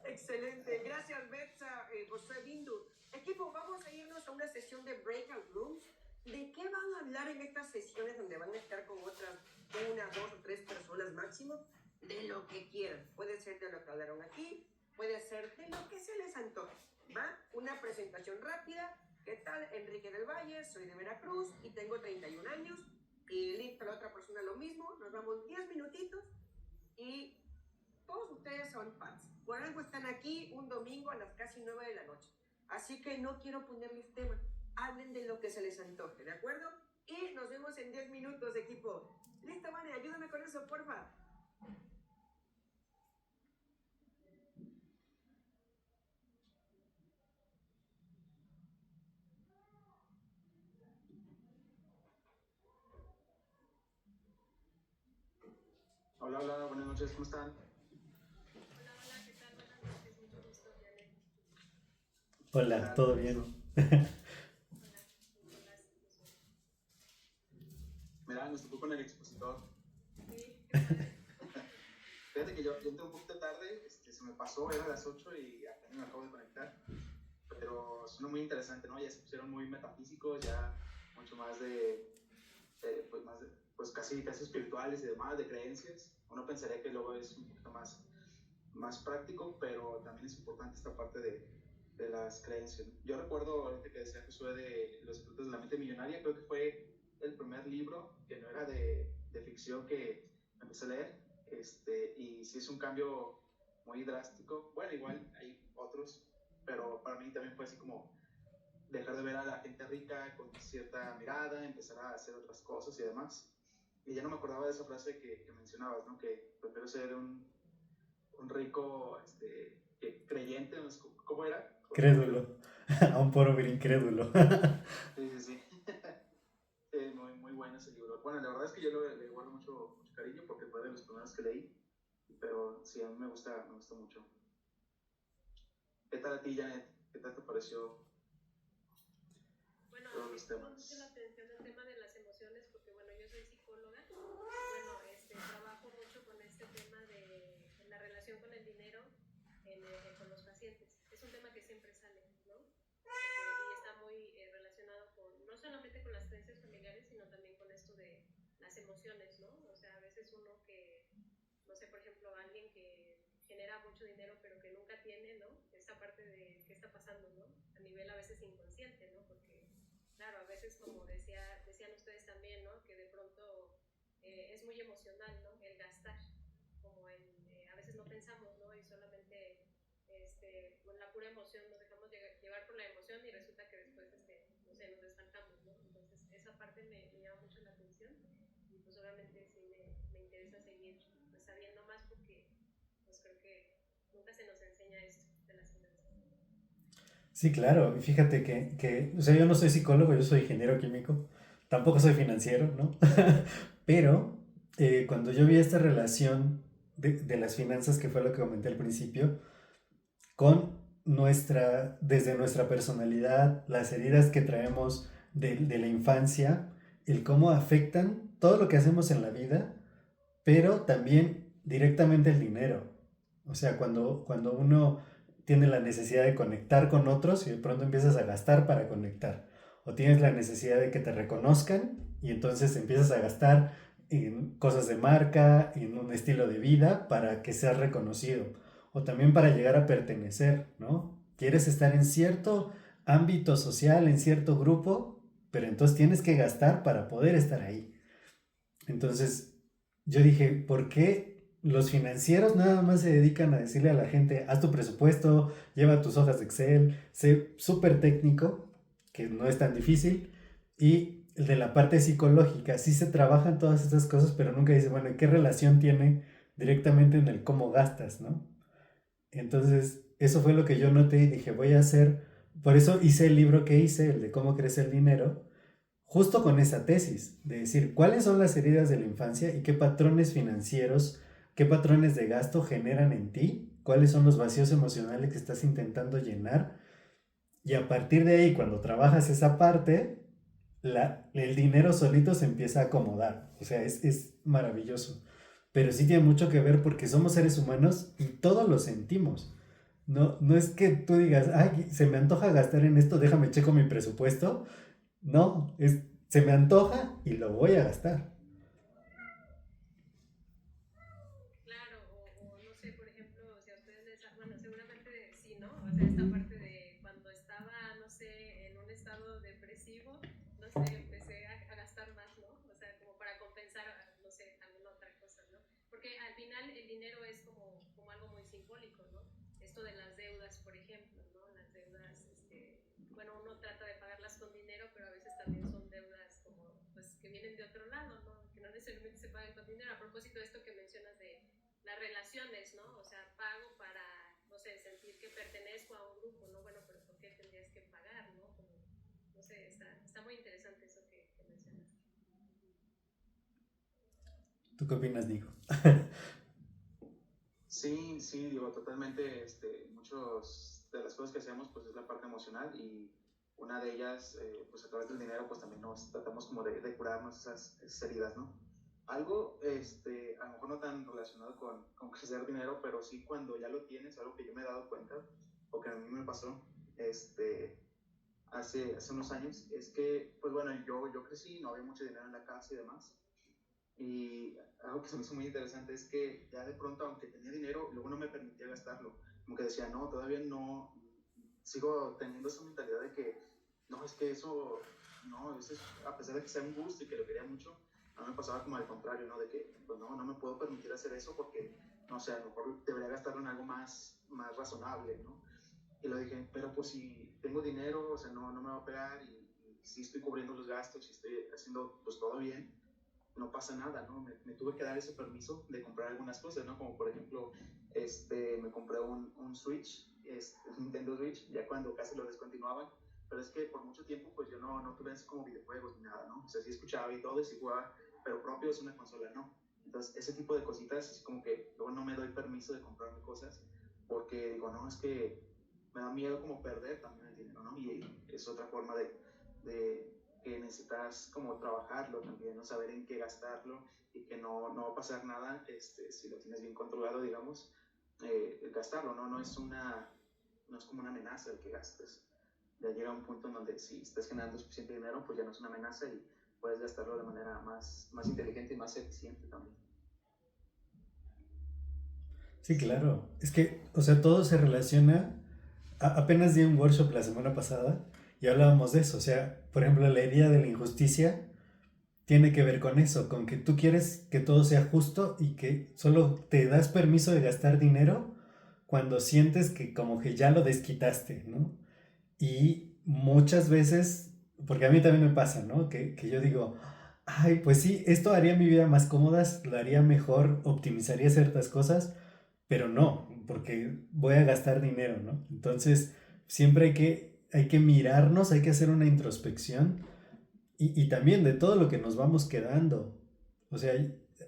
Excelente, gracias Betsa, Josué, Bindu. Equipo, vamos a irnos a una sesión de Breakout Rooms. ¿De qué van a hablar en estas sesiones donde van a estar con otras 1, 2 o 3 personas máximo? De lo que quieran. Puede ser de lo que hablaron aquí, puede ser de lo que se les antoje. ¿Va? Una presentación rápida. ¿Qué tal? Enrique del Valle, soy de Veracruz y tengo 31 años. Y listo, la otra persona lo mismo. Nos damos 10 minutitos y todos ustedes son fans. Por algo están aquí un domingo a las casi 9 de la noche. Así que no quiero ponerles tema. Hablen de lo que se les antoje, ¿de acuerdo? Y nos vemos en 10 minutos, equipo. Listo, Vane, ayúdame con eso, porfa. Hola, hola, buenas noches, ¿cómo están? Hola, hola, ¿qué tal? Buenas noches, mucho gusto, Janet. Hola, ¿todo bien? Hola, buenas, Josué. Mira, nos tocó con el expositor. Sí, qué padre. Fíjate que yo entré un poquito tarde, se me pasó, era a las 8 y apenas me acabo de conectar. Pero suena muy interesante, ¿no? Ya se pusieron muy metafísicos, ya mucho más pues casi espirituales y demás, de creencias. Uno pensaría que luego es un poquito más práctico, pero también es importante esta parte de las creencias, ¿no? Yo recuerdo ahorita que decía Josué de Los secretos de la mente millonaria, creo que fue el primer libro que no era de ficción que empecé a leer, y sí es un cambio muy drástico. Bueno, igual hay otros, pero para mí también fue así como dejar de ver a la gente rica con cierta mirada, empezar a hacer otras cosas y demás. Y ya no me acordaba de esa frase que mencionabas, ¿no? Que prefiero ser un rico creyente, ¿no? ¿Cómo era? Crédulo. A un pobre incrédulo. Sí, sí, sí. Muy, muy bueno ese libro. Bueno, la verdad es que yo le guardo mucho, mucho cariño porque fue de los primeros que leí, pero sí, a mí me gusta mucho. ¿Qué tal a ti, Janet? ¿Qué tal te pareció Bueno, todos los me llama mucho la temas? atención el tema de las emociones porque, bueno, yo soy psicóloga y, bueno, trabajo mucho con este tema de la relación con el dinero con los pacientes. Es un tema que siempre sale, ¿no? Y está muy relacionado con, no solamente con las creencias familiares, sino también con esto de las emociones, ¿no? O sea, a veces uno que, no sé, por ejemplo, alguien que genera mucho dinero pero que nunca tiene, ¿no? Esta parte de qué está pasando, ¿no? A nivel a veces inconsciente, ¿no? Porque, claro, a veces como decían ustedes también, ¿no? Que de pronto es muy emocional, ¿no? El gastar, como a veces no pensamos, ¿no? Y solamente con la pura emoción nos dejamos llevar por la emoción y resulta que después, no sé, nos estancamos, ¿no? Entonces, esa parte me llama mucho la atención y pues obviamente sí me interesa seguir pues, sabiendo más porque pues creo que nunca se nos enseña esto de las finanzas. Sí, claro. Y fíjate o sea, yo no soy psicólogo, yo soy ingeniero químico. Tampoco soy financiero, ¿no? Pero cuando yo vi esta relación de las finanzas, que fue lo que comenté al principio, con desde nuestra personalidad, las heridas que traemos de la infancia, el cómo afectan todo lo que hacemos en la vida, pero también directamente el dinero. O sea, cuando uno tiene la necesidad de conectar con otros y de pronto empiezas a gastar para conectar. O tienes la necesidad de que te reconozcan y entonces empiezas a gastar en cosas de marca, en un estilo de vida para que seas reconocido. O también para llegar a pertenecer, ¿no? Quieres estar en cierto ámbito social, en cierto grupo, pero entonces tienes que gastar para poder estar ahí. Entonces, yo dije, ¿por qué los financieros nada más se dedican a decirle a la gente, haz tu presupuesto, lleva tus hojas de Excel, sé súper técnico, que no es tan difícil, y el de la parte psicológica, sí se trabajan todas estas cosas, pero nunca dice, bueno, ¿qué relación tiene directamente en el cómo gastas, ¿no? Entonces, eso fue lo que yo noté y dije, voy a hacer, por eso hice el libro que hice, el de cómo crece el dinero, justo con esa tesis, de decir cuáles son las heridas de la infancia y qué patrones financieros, qué patrones de gasto generan en ti, cuáles son los vacíos emocionales que estás intentando llenar. Y a partir de ahí, cuando trabajas esa parte, el dinero solito se empieza a acomodar. O sea, es maravilloso. Pero sí tiene mucho que ver porque somos seres humanos y todos lo sentimos. No, no es que tú digas, ay, se me antoja gastar en esto, déjame checo mi presupuesto. No, se me antoja y lo voy a gastar. Claro, o no sé, por ejemplo, si a ustedes bueno, seguramente sí, ¿no? O sea, esta parte de cuando estaba, no sé, en un estado depresivo, no sé, empecé a gastar más, ¿no? O sea, como para compensar, no sé, alguna otra cosa, ¿no? Porque al final el dinero es como algo muy simbólico, ¿no? Esto de las deudas, por ejemplo, ¿no? Las deudas, bueno, uno trata de pagarlas con dinero, pero a veces también son deudas como, pues, que vienen de otro lado, ¿no? Que no necesariamente se pagan con dinero. A propósito de esto que mencionas de las relaciones, ¿no? O sea, pago para, no sé, sentir que pertenezco a un grupo, ¿no? Bueno, pero ¿por qué tendrías que pagar, no? Como, no sé, está muy interesante eso que mencionas. ¿Tú qué opinas, Nico? Sí, sí, digo, totalmente, muchos de las cosas que hacemos, pues es la parte emocional y una de ellas, pues a través del dinero, pues también nos tratamos como de curarnos esas heridas, ¿no? Algo, a lo mejor no tan relacionado con crecer dinero, pero sí cuando ya lo tienes, algo que yo me he dado cuenta, o que a mí me pasó, hace unos años, es que, pues bueno, yo crecí, no había mucho dinero en la casa y demás, y algo que se me hizo muy interesante es que ya de pronto, aunque tenía dinero, luego no me permitía gastarlo. Como que decía, no, todavía no, sigo teniendo esa mentalidad de que, no, es que eso, no, eso es, a pesar de que sea un gusto y que lo quería mucho, a mí me pasaba como al contrario, ¿no? De que, pues no, no me puedo permitir hacer eso porque, no sé, a lo mejor debería gastarlo en algo más razonable, ¿no? Y lo dije, pero pues si tengo dinero, o sea, no me va a pegar y si estoy cubriendo los gastos, si estoy haciendo pues todo bien, no pasa nada, ¿no? Me tuve que dar ese permiso de comprar algunas cosas, ¿no? Como por ejemplo, me compré un Switch, un Nintendo Switch, ya cuando casi lo descontinuaban, pero es que por mucho tiempo pues yo no tuve así como videojuegos ni nada, ¿no? O sea, sí escuchaba y todo y sí jugaba, pero propio es una consola, ¿no? Entonces, ese tipo de cositas es como que luego no me doy permiso de comprarme cosas porque digo, no, es que me da miedo como perder también el dinero, ¿no? Y es otra forma de que necesitas como trabajarlo también, ¿no? Saber en qué gastarlo y que no va a pasar nada si lo tienes bien controlado, digamos, gastarlo, ¿no? No es como una amenaza el que gastes. Ya llega un punto en donde si estás generando suficiente dinero, pues ya no es una amenaza y puedes gastarlo de manera más inteligente y más eficiente también. Sí, claro. Es que, o sea, todo se relaciona. Apenas di un workshop la semana pasada y hablábamos de eso. O sea, por ejemplo, la herida de la injusticia tiene que ver con eso, con que tú quieres que todo sea justo y que solo te das permiso de gastar dinero cuando sientes que como que ya lo desquitaste, ¿no? Y muchas veces, porque a mí también me pasa, ¿no? Que yo digo, ay, pues sí, esto haría mi vida más cómoda, lo haría mejor, optimizaría ciertas cosas, pero no, porque voy a gastar dinero, ¿no? Entonces, siempre hay que mirarnos, hay que hacer una introspección y también de todo lo que nos vamos quedando. O sea,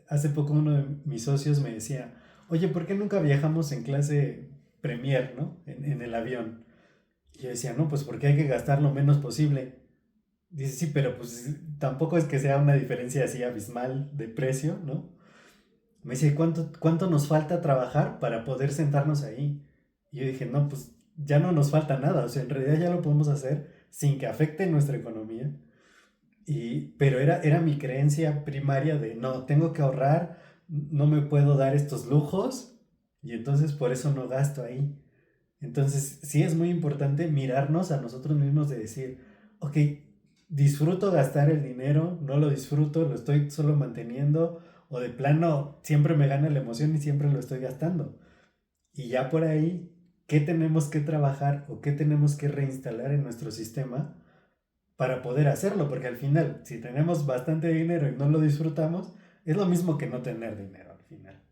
hace poco uno de mis socios me decía, oye, ¿por qué nunca viajamos en clase Premier, ¿no? En el avión. Y yo decía, no, pues porque hay que gastar lo menos posible. Dice, sí, pero pues tampoco es que sea una diferencia así abismal de precio, ¿no? Me dice, ¿cuánto nos falta trabajar para poder sentarnos ahí? Y yo dije, no, pues ya no nos falta nada, o sea, en realidad ya lo podemos hacer sin que afecte nuestra economía. Pero era mi creencia primaria de, no, tengo que ahorrar, no me puedo dar estos lujos y entonces por eso no gasto ahí. Entonces, sí es muy importante mirarnos a nosotros mismos de decir, ok, disfruto gastar el dinero, no lo disfruto, lo estoy solo manteniendo, o de plano siempre me gana la emoción y siempre lo estoy gastando. Y ya por ahí, ¿qué tenemos que trabajar o qué tenemos que reinstalar en nuestro sistema para poder hacerlo? Porque al final, si tenemos bastante dinero y no lo disfrutamos, es lo mismo que no tener dinero al final.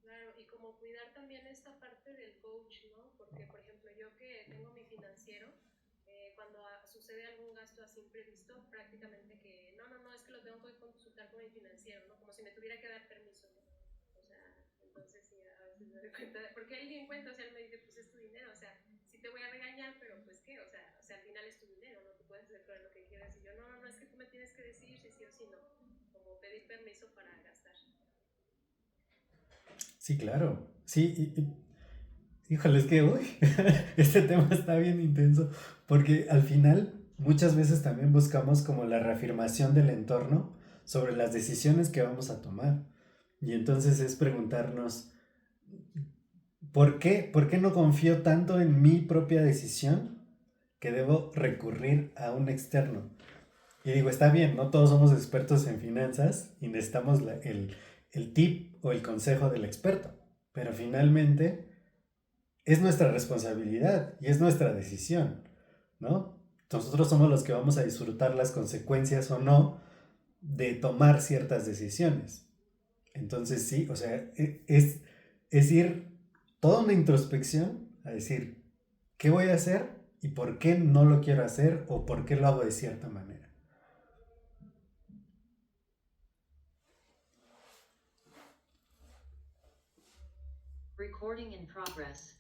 Claro, y como cuidar también esta parte del coach, ¿no? Porque, por ejemplo, yo que tengo mi financiero, cuando sucede algún gasto así imprevisto, prácticamente que, no, es que lo tengo que consultar con mi financiero, ¿no? Como si me tuviera que dar permiso, ¿no? O sea, entonces sí, a veces me doy cuenta, porque él ni en cuenta, o sea, él me dice, pues es tu dinero, o sea, sí te voy a regañar, pero pues qué, o sea, al final es tu dinero, ¿no? Tú puedes hacer con lo que quieras, y yo, no, es que tú me tienes que decir si sí o si no, como pedir permiso para gastar. Sí, claro. Sí, híjole, es que uy, este tema está bien intenso, porque al final muchas veces también buscamos como la reafirmación del entorno sobre las decisiones que vamos a tomar. Y entonces es preguntarnos, por qué no confío tanto en mi propia decisión que debo recurrir a un externo? Y digo, está bien, no todos somos expertos en finanzas y necesitamos el tip o el consejo del experto, pero finalmente es nuestra responsabilidad y es nuestra decisión, ¿no? Nosotros somos los que vamos a disfrutar las consecuencias o no de tomar ciertas decisiones. Entonces sí, o sea, es ir toda una introspección a decir, ¿qué voy a hacer y por qué no lo quiero hacer o por qué lo hago de cierta manera? Recording in progress.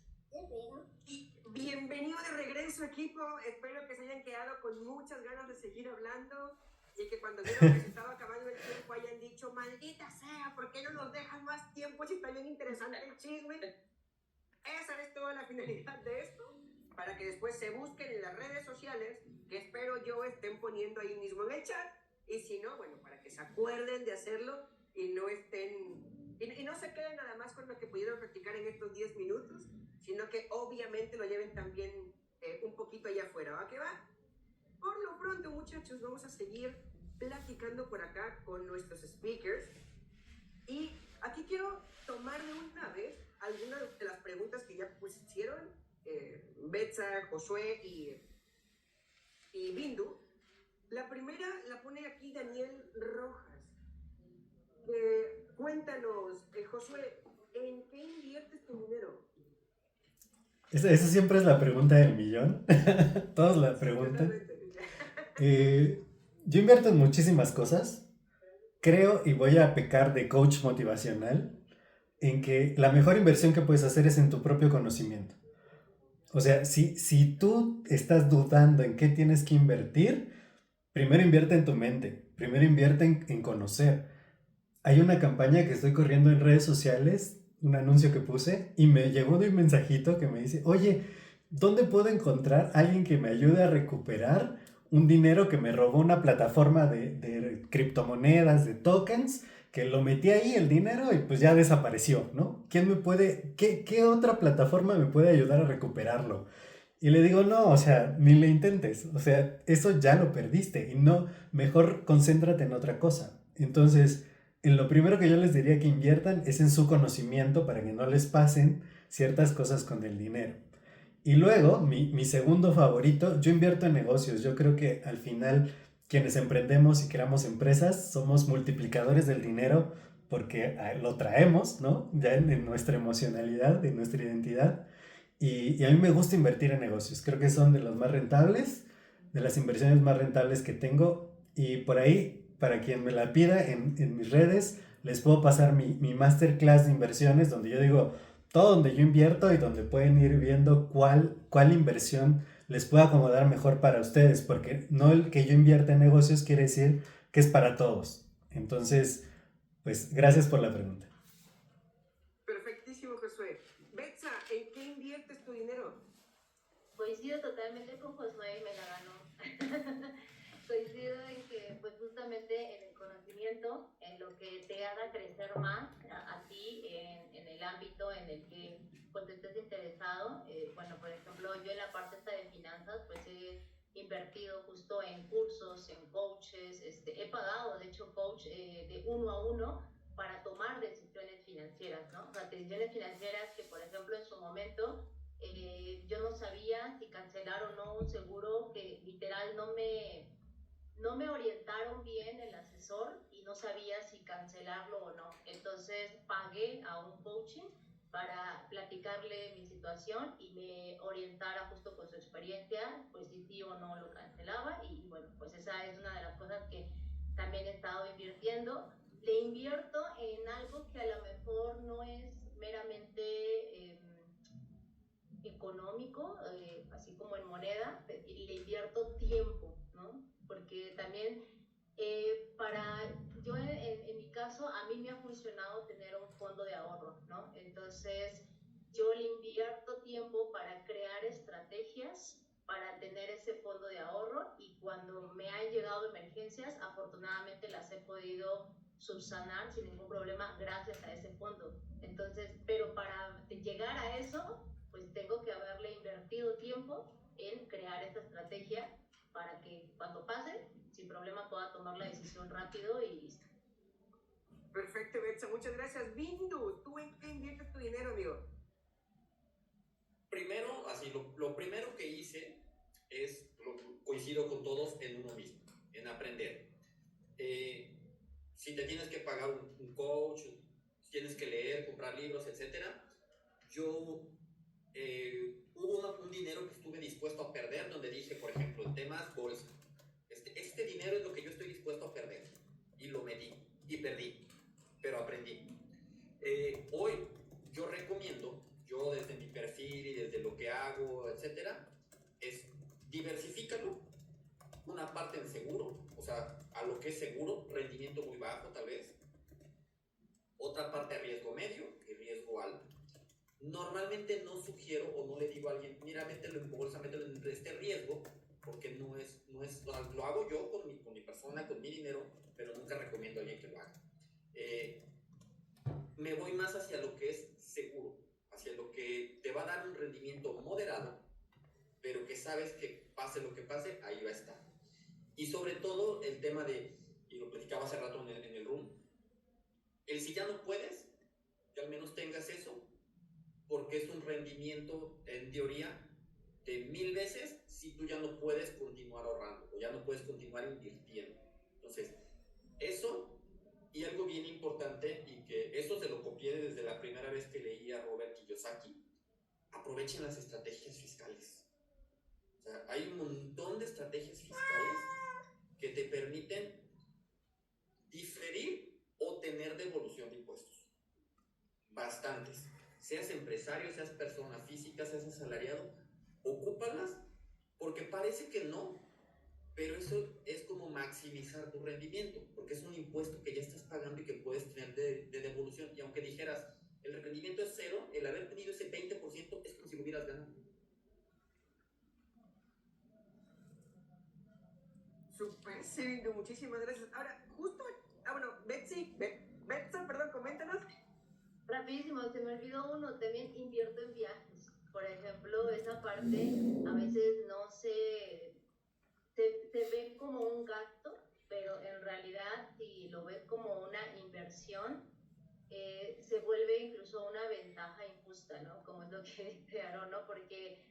Bienvenido de regreso, equipo. Espero que se hayan quedado con muchas ganas de seguir hablando y que cuando vieron que se estaba acabando el tiempo hayan dicho, maldita sea, ¿por qué no nos dejan más tiempo si está bien interesante el chisme? Esa es toda la finalidad de esto, para que después se busquen en las redes sociales, que espero yo estén poniendo ahí mismo en el chat, y si no, bueno, para que se acuerden de hacerlo y no estén, y no se queden nada más con lo que pudieron practicar en estos 10 minutos, sino que obviamente lo lleven también un poquito allá afuera, ¿va que va? Por lo pronto, muchachos, vamos a seguir platicando por acá con nuestros speakers, y aquí quiero tomar de una vez algunas de las preguntas que ya pusieron Betsa, Josué y Bindu. La primera la pone aquí Daniel Rojas. Cuéntanos, Josué, ¿en qué inviertes tu dinero? Esa siempre es la pregunta del millón. Todos la preguntan. Yo invierto en muchísimas cosas. Creo, y voy a pecar de coach motivacional, en que la mejor inversión que puedes hacer es en tu propio conocimiento. O sea, si tú estás dudando en qué tienes que invertir, primero invierte en tu mente, primero invierte en conocer. Hay una campaña que estoy corriendo en redes sociales, un anuncio que puse, y me llegó de un mensajito que me dice, oye, ¿dónde puedo encontrar a alguien que me ayude a recuperar un dinero que me robó una plataforma de criptomonedas, de tokens, que lo metí ahí el dinero y pues ya desapareció, ¿no? ¿Qué otra plataforma me puede ayudar a recuperarlo? Y le digo, no, o sea, ni le intentes, o sea, eso ya lo perdiste y no, mejor concéntrate en otra cosa. Entonces, en lo primero que yo les diría que inviertan es en su conocimiento para que no les pasen ciertas cosas con el dinero. Y luego, mi segundo favorito, yo invierto en negocios. Yo creo que al final quienes emprendemos y creamos empresas somos multiplicadores del dinero porque lo traemos, ¿no? Ya en nuestra emocionalidad, en nuestra identidad. Y a mí me gusta invertir en negocios. Creo que son de los más rentables, de las inversiones más rentables que tengo. Y por ahí, para quien me la pida en mis redes, les puedo pasar mi masterclass de inversiones donde yo digo todo donde yo invierto y donde pueden ir viendo cuál inversión les puede acomodar mejor para ustedes. Porque no el que yo invierta en negocios quiere decir que es para todos. Entonces, pues gracias por la pregunta. Perfectísimo, Josué. Betsa, ¿en qué inviertes tu dinero? Coincido totalmente con Josué y me la ganó. Coincido en que, pues justamente en el conocimiento, en lo que te haga crecer más a ti, en el ámbito en el que pues estés interesado. Bueno, por ejemplo, yo en la parte esta de finanzas, pues he invertido justo en cursos, en coaches, he pagado, de hecho, coach de 1 a 1 para tomar decisiones financieras, ¿no? O sea, decisiones financieras que, por ejemplo, en su momento yo no sabía si cancelar o no un seguro que literal no me orientaron bien el asesor y no sabía si cancelarlo o no. Entonces pagué a un coaching para platicarle mi situación y me orientara justo con su experiencia, pues si sí o no lo cancelaba. Y bueno, pues esa es una de las cosas que también he estado invirtiendo. Le invierto en algo que a lo mejor no es meramente económico, así como en moneda, y le invierto tiempo, ¿no? Porque también en mi caso, a mí me ha funcionado tener un fondo de ahorro, ¿no? Entonces, yo le invierto tiempo para crear estrategias para tener ese fondo de ahorro y cuando me han llegado emergencias, afortunadamente las he podido subsanar sin ningún problema gracias a ese fondo. Entonces, pero para llegar a eso, pues tengo que haberle invertido tiempo en crear esa estrategia para que cuando pase, sin problema pueda tomar la decisión rápido y listo. Perfecto, Betsa, muchas gracias. Bindu, ¿tú en qué inviertes tu dinero, amigo? Primero, así, lo primero que hice es, coincido con todos, en uno mismo, en aprender. Si te tienes que pagar un coach, si tienes que leer, comprar libros, etcétera, yo hubo un dinero que estuve dispuesto a perder, donde dije, por ejemplo, en temas bolsa, este dinero es lo que yo estoy dispuesto a perder, y lo medí, y perdí, pero aprendí. Hoy yo recomiendo, yo desde mi perfil y desde lo que hago, etcétera, es diversifícalo, una parte en seguro, o sea, a lo que es seguro, rendimiento muy bajo tal vez, otra parte a riesgo medio y riesgo alto. Normalmente no sugiero o no le digo a alguien, mira, mételo en bolsa, mételo en este riesgo, porque no es lo hago yo con mi persona, con mi dinero, pero nunca recomiendo a alguien que lo haga. Me voy más hacia lo que es seguro, hacia lo que te va a dar un rendimiento moderado, pero que sabes que pase lo que pase, ahí va a estar. Y sobre todo el tema y lo platicaba hace rato en el room, si ya no puedes, que al menos tengas eso porque es un rendimiento, en teoría, de 1000 veces si tú ya no puedes continuar ahorrando o ya no puedes continuar invirtiendo. Entonces, eso, y algo bien importante, y que eso se lo copié desde la primera vez que leí a Robert Kiyosaki, aprovechen las estrategias fiscales. O sea, hay un montón de estrategias fiscales que te permiten diferir o tener devolución de impuestos. Bastantes. Seas empresario, seas persona física, seas asalariado, ocúpalas porque parece que no, pero eso es como maximizar tu rendimiento, porque es un impuesto que ya estás pagando y que puedes tener de devolución. Y aunque dijeras, el rendimiento es cero, el haber tenido ese 20% es como si lo hubieras ganado. Súper, sí, muchísimas gracias. Ahora, justo, bueno, Betsa, perdón, coméntanos. Rapidísimo, se me olvidó uno, también invierto en viajes. Por ejemplo, esa parte a veces no se ve como un gasto, pero en realidad si lo ves como una inversión, se vuelve incluso una ventaja injusta, ¿no? Como es lo que dice Aaron, ¿no? Porque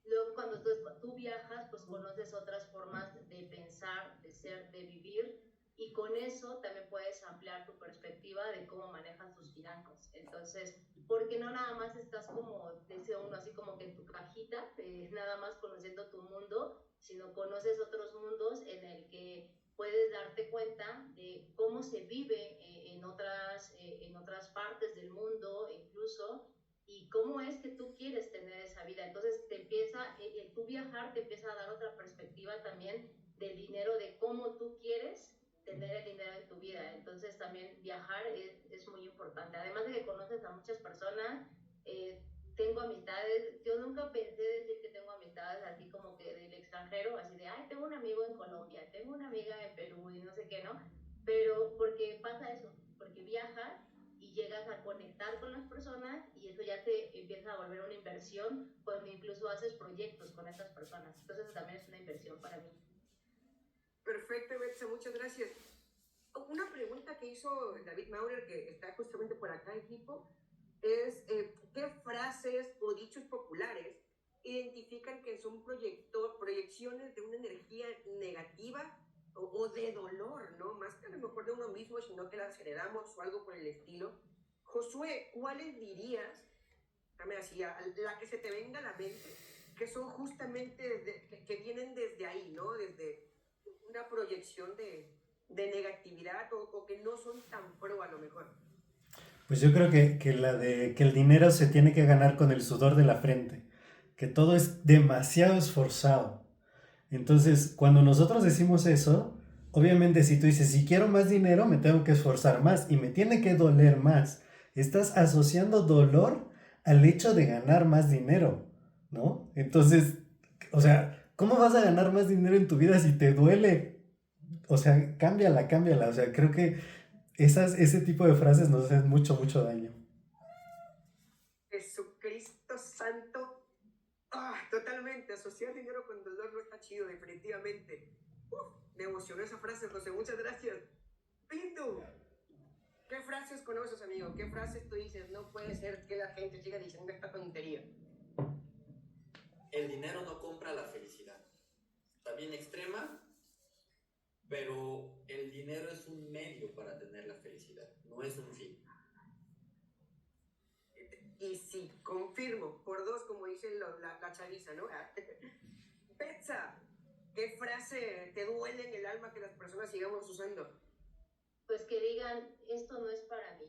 luego cuando tú viajas, pues conoces otras formas de pensar, de ser, de vivir, y con eso también puedes ampliar tu perspectiva de cómo manejas tus finanzas. Entonces, porque no nada más estás como, dice uno, así como que en tu cajita, nada más conociendo tu mundo, sino conoces otros mundos en el que puedes darte cuenta de cómo se vive en otras partes del mundo, incluso, y cómo es que tú quieres tener esa vida. Entonces te empieza, tu viajar te empieza a dar otra perspectiva también del dinero, de cómo tú quieres tener el dinero en tu vida. Entonces también viajar es muy importante. Además de que conoces a muchas personas, tengo amistades, yo nunca pensé decir que tengo amistades así como que del extranjero, así de, ay, tengo un amigo en Colombia, tengo una amiga en Perú y no sé qué, ¿no? Pero porque pasa eso, porque viajas y llegas a conectar con las personas y eso ya te empieza a volver una inversión cuando incluso haces proyectos con estas personas. Entonces eso también es una inversión para mí. Perfecto, Betsa, muchas gracias. Una pregunta que hizo David Maurer, que está justamente por acá, equipo, es ¿qué frases o dichos populares identifican que son proyecciones de una energía negativa o de dolor, ¿no? Más que a lo mejor de uno mismo, sino que las heredamos o algo por el estilo. Josué, ¿cuáles dirías, dame así, la que se te venga a la mente, que son justamente que vienen desde ahí, ¿no? Desde una proyección de negatividad o que no son tan pro a lo mejor. Pues yo creo que la de que el dinero se tiene que ganar con el sudor de la frente, que todo es demasiado esforzado. Entonces, cuando nosotros decimos eso, obviamente si tú dices, si quiero más dinero, me tengo que esforzar más y me tiene que doler más. Estás asociando dolor al hecho de ganar más dinero, ¿no? Entonces, o sea, ¿cómo vas a ganar más dinero en tu vida si te duele? O sea, cámbiala, cámbiala. O sea, creo que ese tipo de frases nos hacen mucho, mucho daño. Jesucristo Santo. Totalmente. Asociar dinero con dolor no está chido, definitivamente. Me emocionó esa frase, José. Muchas gracias. Pinto, ¿qué frases conoces, amigo? ¿Qué frases tú dices? No puede ser que la gente siga diciendo esta tontería. El dinero no compra la felicidad. Está bien extrema, pero el dinero es un medio para tener la felicidad, no es un fin. Y sí, confirmo, por dos, como dice la chaviza, ¿no? Betsa, ¿qué frase te duele en el alma que las personas sigamos usando? Pues que digan, esto no es para mí.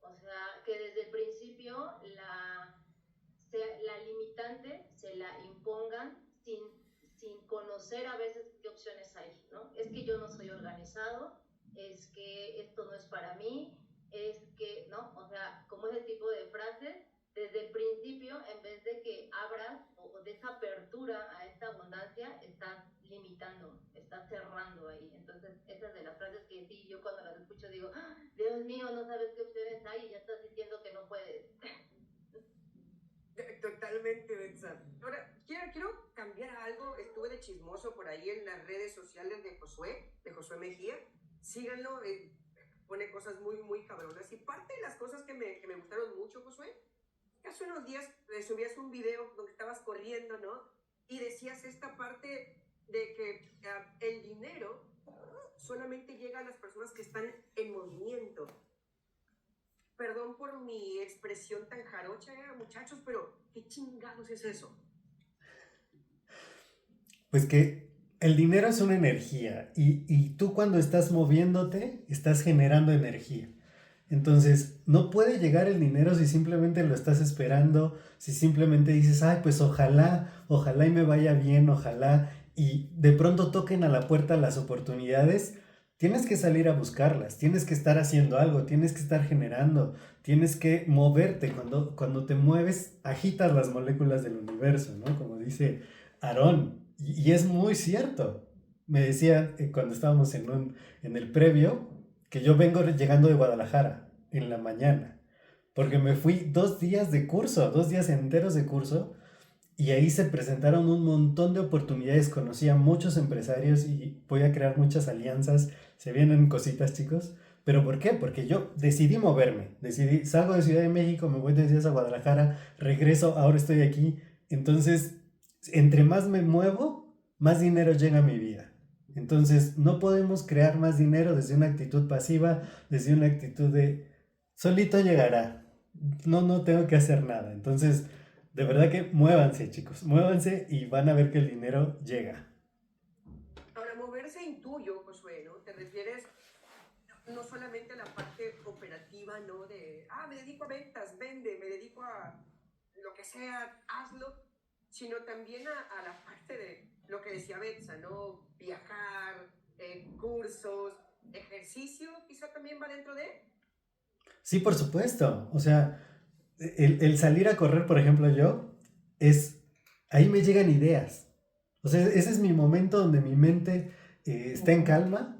O sea, que desde el principio la limitante se la impongan sin conocer a veces qué opciones hay, ¿no? Es que yo no soy organizado, es que esto no es para mí, es que, ¿no? O sea, como ese tipo de frases, desde el principio, en vez de que abras o de esa apertura a esta abundancia, estás limitando, estás cerrando ahí. Entonces, esas de las frases que sí, yo cuando las escucho digo, ¡ah! Dios mío, no sabes qué opciones hay y ya estás diciendo que no puedes. Totalmente, Betsa. Ahora, quiero cambiar a algo. Estuve de chismoso por ahí en las redes sociales de Josué Mejía. Síganlo, pone cosas muy, muy cabronas. Y parte de las cosas que me gustaron mucho, Josué, hace unos días subías un video donde estabas corriendo, ¿no? Y decías esta parte de que el dinero solamente llega a las personas que están en movimiento. Perdón por mi expresión tan jarocha, muchachos, pero ¿qué chingados es eso? Pues que el dinero es una energía y tú cuando estás moviéndote estás generando energía. Entonces, no puede llegar el dinero si simplemente lo estás esperando, si simplemente dices, ay, pues ojalá y me vaya bien, ojalá, y de pronto toquen a la puerta las oportunidades. Tienes que salir a buscarlas, tienes que estar haciendo algo, tienes que estar generando, tienes que moverte. Cuando te mueves, agitas las moléculas del universo, ¿no? Como dice Aarón. Y es muy cierto. Me decía cuando estábamos en el previo que yo vengo llegando de Guadalajara en la mañana, porque me fui 2 días de curso, 2 días enteros de curso, y ahí se presentaron un montón de oportunidades, conocí a muchos empresarios y voy a crear muchas alianzas, se vienen cositas chicos, pero ¿por qué? Porque yo decidí moverme, salgo de Ciudad de México, me voy 2 días a Guadalajara, regreso, ahora estoy aquí, entonces, entre más me muevo, más dinero llega a mi vida. Entonces, no podemos crear más dinero desde una actitud pasiva, desde una actitud de solito llegará. No tengo que hacer nada. Entonces, de verdad que muévanse, chicos, muévanse y van a ver que el dinero llega. Ahora, moverse intuyo, Josué, ¿no? Te refieres no solamente a la parte operativa, ¿no? De, me dedico a ventas, vende, me dedico a lo que sea, hazlo, sino también a la parte de lo que decía Betsa, ¿no? Viajar, cursos, ejercicio, quizá también va dentro de... Sí, por supuesto. O sea, el salir a correr, por ejemplo, ahí me llegan ideas. O sea, ese es mi momento donde mi mente está en calma,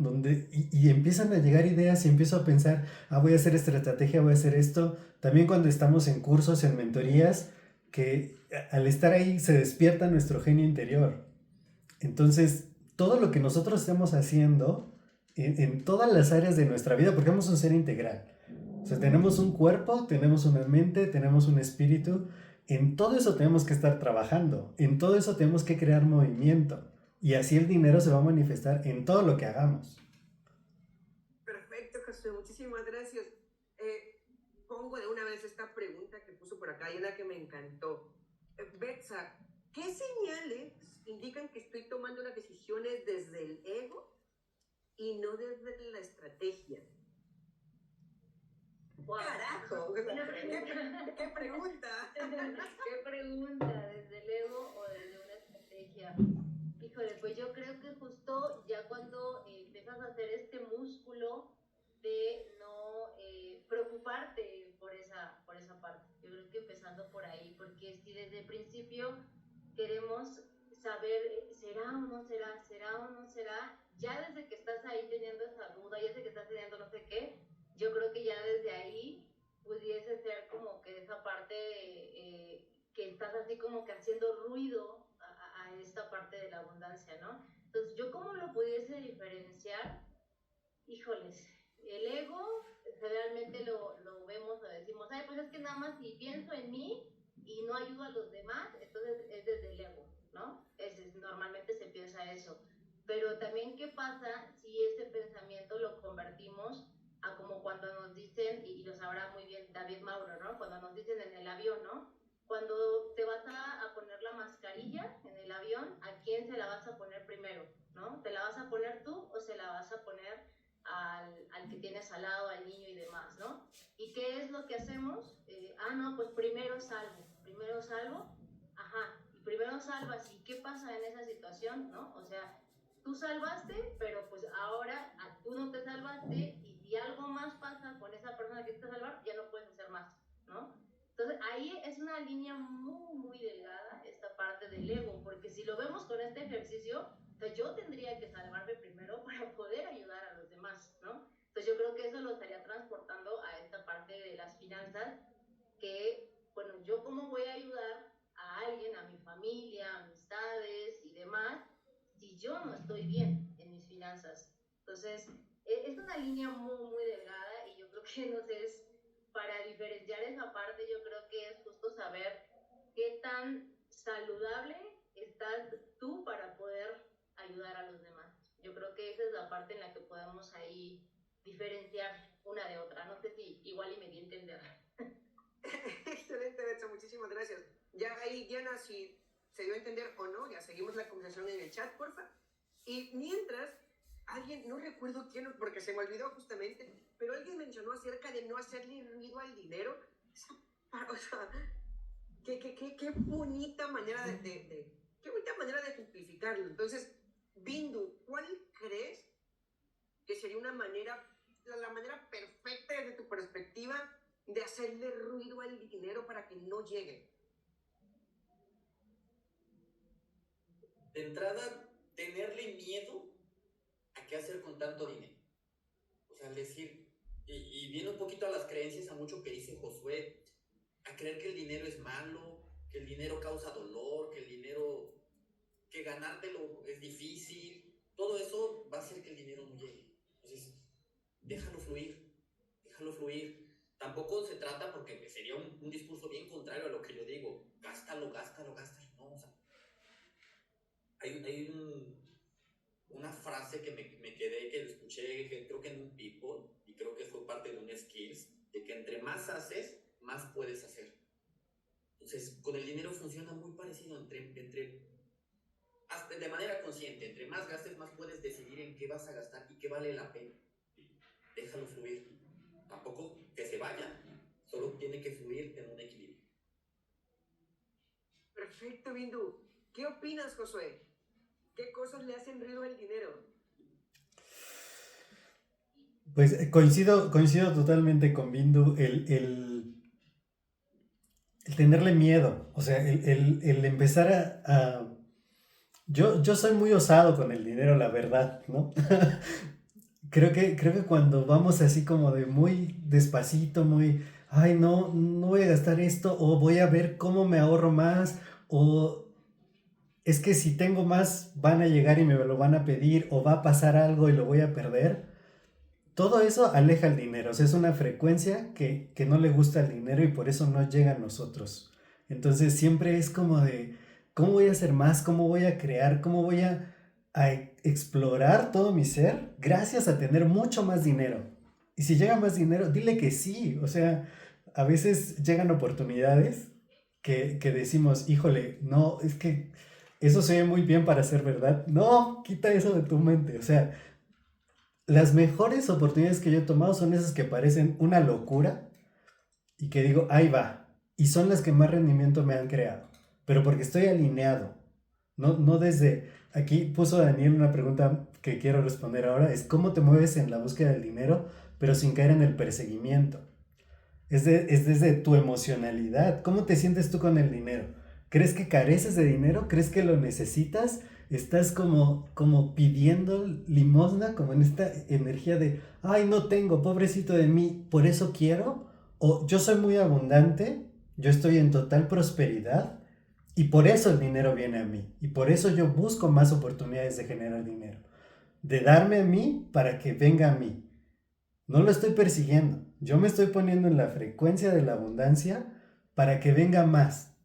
y empiezan a llegar ideas y empiezo a pensar, voy a hacer esta estrategia, voy a hacer esto. También cuando estamos en cursos, en mentorías, que al estar ahí se despierta nuestro genio interior. Entonces, todo lo que nosotros estamos haciendo en todas las áreas de nuestra vida, porque somos un ser integral. O sea, tenemos un cuerpo, tenemos una mente, tenemos un espíritu. En todo eso tenemos que estar trabajando. En todo eso tenemos que crear movimiento. Y así el dinero se va a manifestar en todo lo que hagamos. Perfecto, Josué. Muchísimas gracias. Pongo de una vez esta pregunta que puso por acá y una que me encantó. Betsa, ¿qué señales indican que estoy tomando las decisiones desde el ego y no desde la estrategia? Wow. ¡Carajo! ¿Qué pregunta? ¿Qué pregunta? ¿Desde el ego o desde una estrategia? Híjole, pues yo creo que justo ya cuando empiezas a hacer este músculo de no preocuparte por esa parte. Yo creo que empezando por ahí, porque si desde el principio queremos saber, ¿será o no será? ¿Será o no será? Ya desde que estás ahí teniendo esa duda, ya desde que estás teniendo no sé qué, yo creo que ya desde ahí pudiese ser como que esa parte que estás así como que haciendo ruido a esta parte de la abundancia, ¿no? Entonces, yo cómo lo pudiese diferenciar, híjoles, el ego realmente lo vemos o decimos, pues es que nada más si pienso en mí y no ayudo a los demás, entonces es desde el ego, ¿no? Normalmente se piensa eso. Pero también, ¿qué pasa si ese pensamiento lo convertimos a como cuando nos dicen, y lo sabrá muy bien David Mauro, ¿no? Cuando nos dicen en el avión, ¿no? Cuando te vas a poner la mascarilla en el avión, ¿a quién se la vas a poner primero? ¿No? ¿Te la vas a poner tú o se la vas a poner al que tienes al lado, al niño y demás, ¿no? ¿Y qué es lo que hacemos? No, pues primero salvo, ajá, y primero salvas, ¿y qué pasa en esa situación, no? O sea, tú salvaste, pero pues ahora tú no te salvaste y si algo más pasa con esa persona que te salvar, ya no puedes hacer más, ¿no? Entonces ahí es una línea muy, muy delgada esta parte del ego, porque si lo vemos con este ejercicio, o sea, yo tendría que salvarme primero para poder ayudar a los demás, ¿no? Entonces yo creo que eso lo estaría transportando a esta parte de las finanzas, que, bueno, yo cómo voy a ayudar a alguien, a mi familia, amistades y demás, si yo no estoy bien en mis finanzas. Entonces, es una línea muy, muy delgada y yo creo que nos es para diferenciar esa parte, yo creo que es justo saber qué tan saludable estás tú para poder ayudar a los demás. Yo creo que esa es la parte en la que podemos ahí diferenciar una de otra. No sé si igual y me di a entender. Excelente, Betsa, muchísimas gracias. Ya ahí, Diana, si se dio a entender o no, ya seguimos la conversación en el chat, porfa. Y mientras, alguien, no recuerdo quién, porque se me olvidó justamente, pero alguien mencionó acerca de no hacerle ruido al dinero. O sea, qué bonita manera qué bonita manera de simplificarlo. Entonces, Bindu, ¿cuál crees que sería una manera, la manera perfecta desde tu perspectiva de hacerle ruido al dinero para que no llegue? De entrada, tenerle miedo a qué hacer con tanto dinero. O sea, al decir, y viene un poquito a las creencias, a mucho que dice Josué, a creer que el dinero es malo, que el dinero causa dolor, que el dinero, que ganártelo es difícil. Todo eso va a hacer que el dinero no llegue. Entonces, déjalo fluir, déjalo fluir. Tampoco se trata, porque sería un discurso bien contrario a lo que yo digo, gástalo, gástalo, gástalo. No, o sea, hay una frase que me quedé, que escuché, que creo que en un People, y creo que fue parte de un Skills, de que entre más haces, más puedes hacer. Entonces, con el dinero funciona muy parecido, de manera consciente, entre más gastes, más puedes decidir en qué vas a gastar y qué vale la pena. Déjalo fluir. Tampoco que se vaya, solo tiene que fluir en un equilibrio. Perfecto, Bindu. ¿Qué opinas, Josué? ¿Qué cosas le hacen ruido al dinero? Pues coincido totalmente con Bindu, el tenerle miedo, o sea, el empezar yo soy muy osado con el dinero, la verdad, ¿no? Creo que cuando vamos así como de muy despacito, muy, ay, no voy a gastar esto, o voy a ver cómo me ahorro más, o es que si tengo más van a llegar y me lo van a pedir, o va a pasar algo y lo voy a perder. Todo eso aleja el dinero, o sea, es una frecuencia que no le gusta al dinero y por eso no llega a nosotros. Entonces siempre es como de, ¿cómo voy a hacer más? ¿Cómo voy a crear? ¿Cómo voy a explorar todo mi ser gracias a tener mucho más dinero? Y si llega más dinero, dile que sí. O sea, a veces llegan oportunidades que decimos, híjole, no, es que eso se ve muy bien para ser verdad. No, quita eso de tu mente. O sea, las mejores oportunidades que yo he tomado son esas que parecen una locura y que digo, ahí va. Y son las que más rendimiento me han creado. Pero porque estoy alineado. No desde... Aquí puso Daniel una pregunta que quiero responder ahora. Es cómo te mueves en la búsqueda del dinero, pero sin caer en el perseguimiento. Es desde tu emocionalidad. ¿Cómo te sientes tú con el dinero? ¿Crees que careces de dinero? ¿Crees que lo necesitas? Estás como pidiendo limosna, como en esta energía de, ay, no tengo, pobrecito de mí, por eso quiero. O yo soy muy abundante, yo estoy en total prosperidad y por eso el dinero viene a mí. Y por eso yo busco más oportunidades de generar dinero. De darme a mí para que venga a mí. No lo estoy persiguiendo. Yo me estoy poniendo en la frecuencia de la abundancia para que venga más.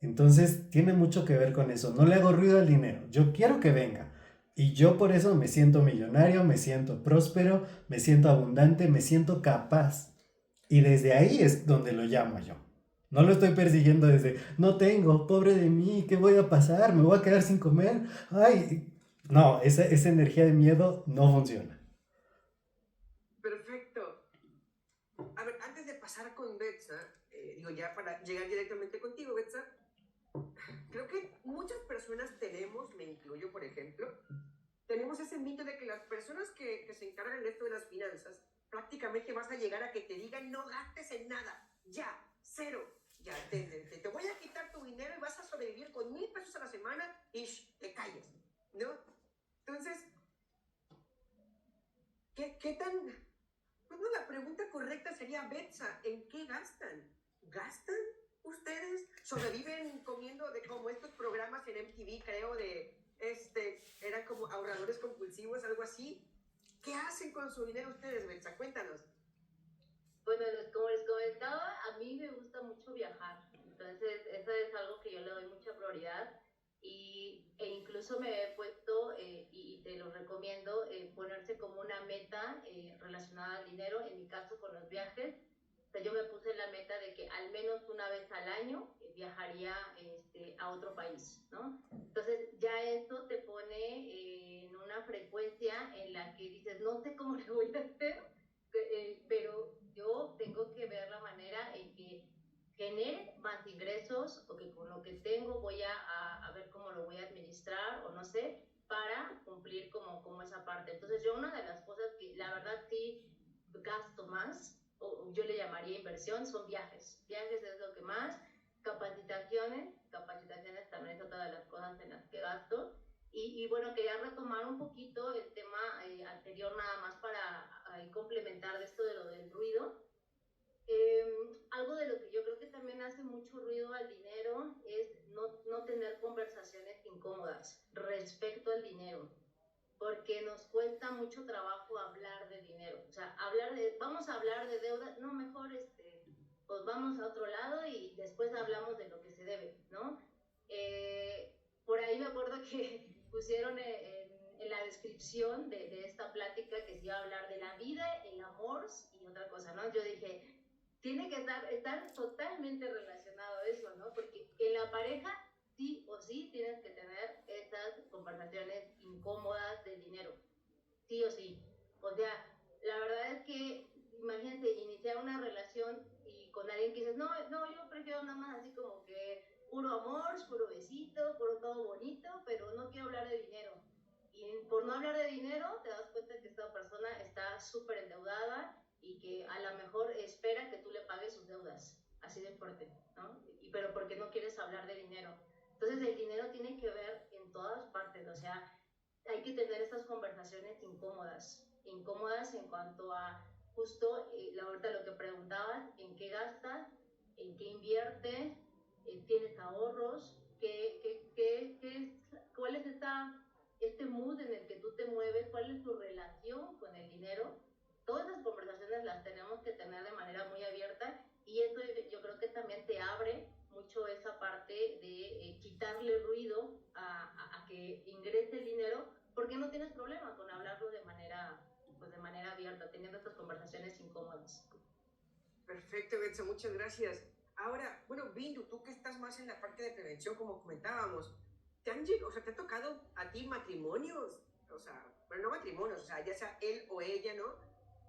Entonces tiene mucho que ver con eso. No le hago ruido al dinero. Yo quiero que venga. Y yo por eso me siento millonario, me siento próspero, me siento abundante, me siento capaz. Y desde ahí es donde lo llamo yo. No lo estoy persiguiendo desde, no tengo, pobre de mí, ¿qué voy a pasar? ¿Me voy a quedar sin comer? Ay, no, esa energía de miedo no funciona. Perfecto. A ver, antes de pasar con Betsa, digo ya para llegar directamente contigo, Betsa, creo que muchas personas tenemos, me incluyo por ejemplo, tenemos ese mito de que las personas que se encargan de esto de las finanzas, prácticamente vas a llegar a que te digan no gastes en nada, ya, cero, ya, te voy a quitar tu dinero y vas a sobrevivir con 1,000 pesos a la semana y te calles, ¿no? Entonces, ¿qué tan...? Pues no, la pregunta correcta sería, Betsa, ¿en qué gastan? ¿Gastan ustedes? ¿Sobreviven comiendo de como estos programas en MTV, creo, eran como ahorradores compulsivos, algo así? ¿Qué hacen con su dinero ustedes, Betsa? Cuéntanos. Bueno, como les comentaba, a mí me gusta mucho viajar, entonces eso es algo que yo le doy mucha prioridad e incluso me he puesto, y te lo recomiendo, ponerse como una meta relacionada al dinero, en mi caso con los viajes. O sea, yo me puse la meta de que al menos una vez al año viajaría a otro país, ¿no? Entonces ya eso te pone en una frecuencia en la que dices, no sé cómo le voy a hacer, pero yo tengo que ver la manera en que genere más ingresos o que con lo que tengo voy a ver cómo lo voy a administrar o no sé, para cumplir como esa parte. Entonces yo una de las cosas que la verdad sí gasto más, o yo le llamaría inversión, son viajes. Viajes es lo que más, capacitaciones también es otra de las cosas en las que gasto. Y bueno, quería retomar un poquito el tema anterior nada más para complementar de esto de lo del ruido. Algo de lo que yo creo que también hace mucho ruido al dinero es no tener conversaciones incómodas respecto al dinero, porque nos cuesta mucho trabajo hablar de dinero. O sea, vamos a hablar de deuda, no, mejor pues vamos a otro lado y después hablamos de lo que se debe, ¿no? Por ahí me acuerdo que pusieron en la descripción de esta plática que se iba a hablar de la vida, el amor y otra cosa, ¿no? Yo dije, tiene que estar totalmente relacionado eso, ¿no? Porque en la pareja sí o sí tienes que tener estas conversaciones incómodas del dinero, sí o sí. O sea, la verdad es que imagínense iniciar una relación y con alguien que dices, no, no, yo prefiero nada más así como que puro amor, puro besito, puro todo bonito, pero no quiero hablar de dinero. Y por no hablar de dinero, te das cuenta que esta persona está súper endeudada y que a lo mejor espera que tú le pagues sus deudas, así de fuerte, ¿no? Pero porque no quieres hablar de dinero. Entonces el dinero tiene que ver en todas partes, o sea, hay que tener estas conversaciones incómodas en cuanto a justo, ahorita lo que preguntabas, en qué gastas, en qué inviertes, tienes ahorros, cuál es este mood en el que tú te mueves, cuál es tu relación con el dinero. Todas esas conversaciones las tenemos que tener de manera muy abierta y eso yo creo que también te abre mucho esa parte de quitarle ruido a que ingrese el dinero, porque no tienes problema con hablarlo pues de manera abierta, teniendo estas conversaciones incómodas. Perfecto, Betsa, muchas gracias. Ahora, bueno, Bindu, tú que estás más en la parte de prevención, como comentábamos, ¿te ha tocado a ti matrimonios? O sea, bueno, no matrimonios, o sea, ya sea él o ella, ¿no?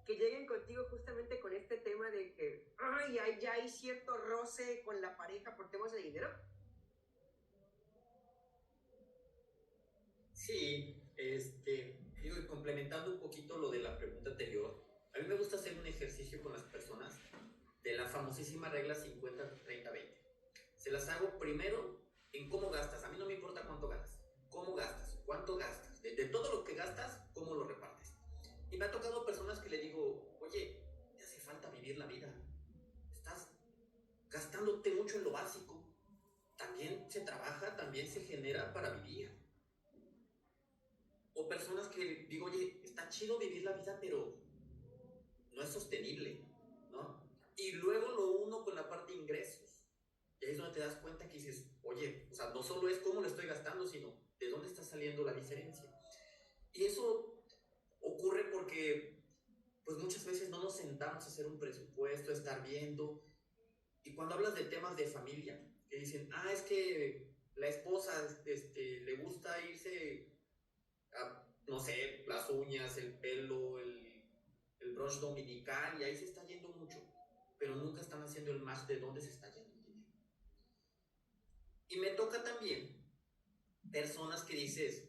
Que lleguen contigo justamente con este tema de que, ay, ya hay cierto roce con la pareja por temas de dinero. Sí, digo, y complementando un poquito lo de la pregunta anterior, a mí me gusta hacer un ejercicio con las personas de la famosísima regla 50-30-20. Se las hago primero en cómo gastas. A mí no me importa cuánto ganas. ¿Cómo gastas? ¿Cuánto gastas? De todo lo que gastas, ¿cómo lo repartes? Y me ha tocado personas que le digo, oye, te hace falta vivir la vida. Estás gastándote mucho en lo básico. También se trabaja, también se genera para vivir. O personas que digo, oye, está chido vivir la vida, pero no es sostenible, ¿no? Y luego lo uno con la parte de ingresos. Y ahí es donde te das cuenta que dices, oye, o sea, no solo es cómo lo estoy gastando, sino de dónde está saliendo la diferencia. Y eso ocurre porque, pues muchas veces no nos sentamos a hacer un presupuesto, a estar viendo. Y cuando hablas de temas de familia, que dicen, es que la esposa le gusta irse a, no sé, las uñas, el pelo, el brunch dominical, y ahí se está yendo mucho, pero nunca están haciendo el match de dónde se está yendo el dinero. Y me toca también personas que dices,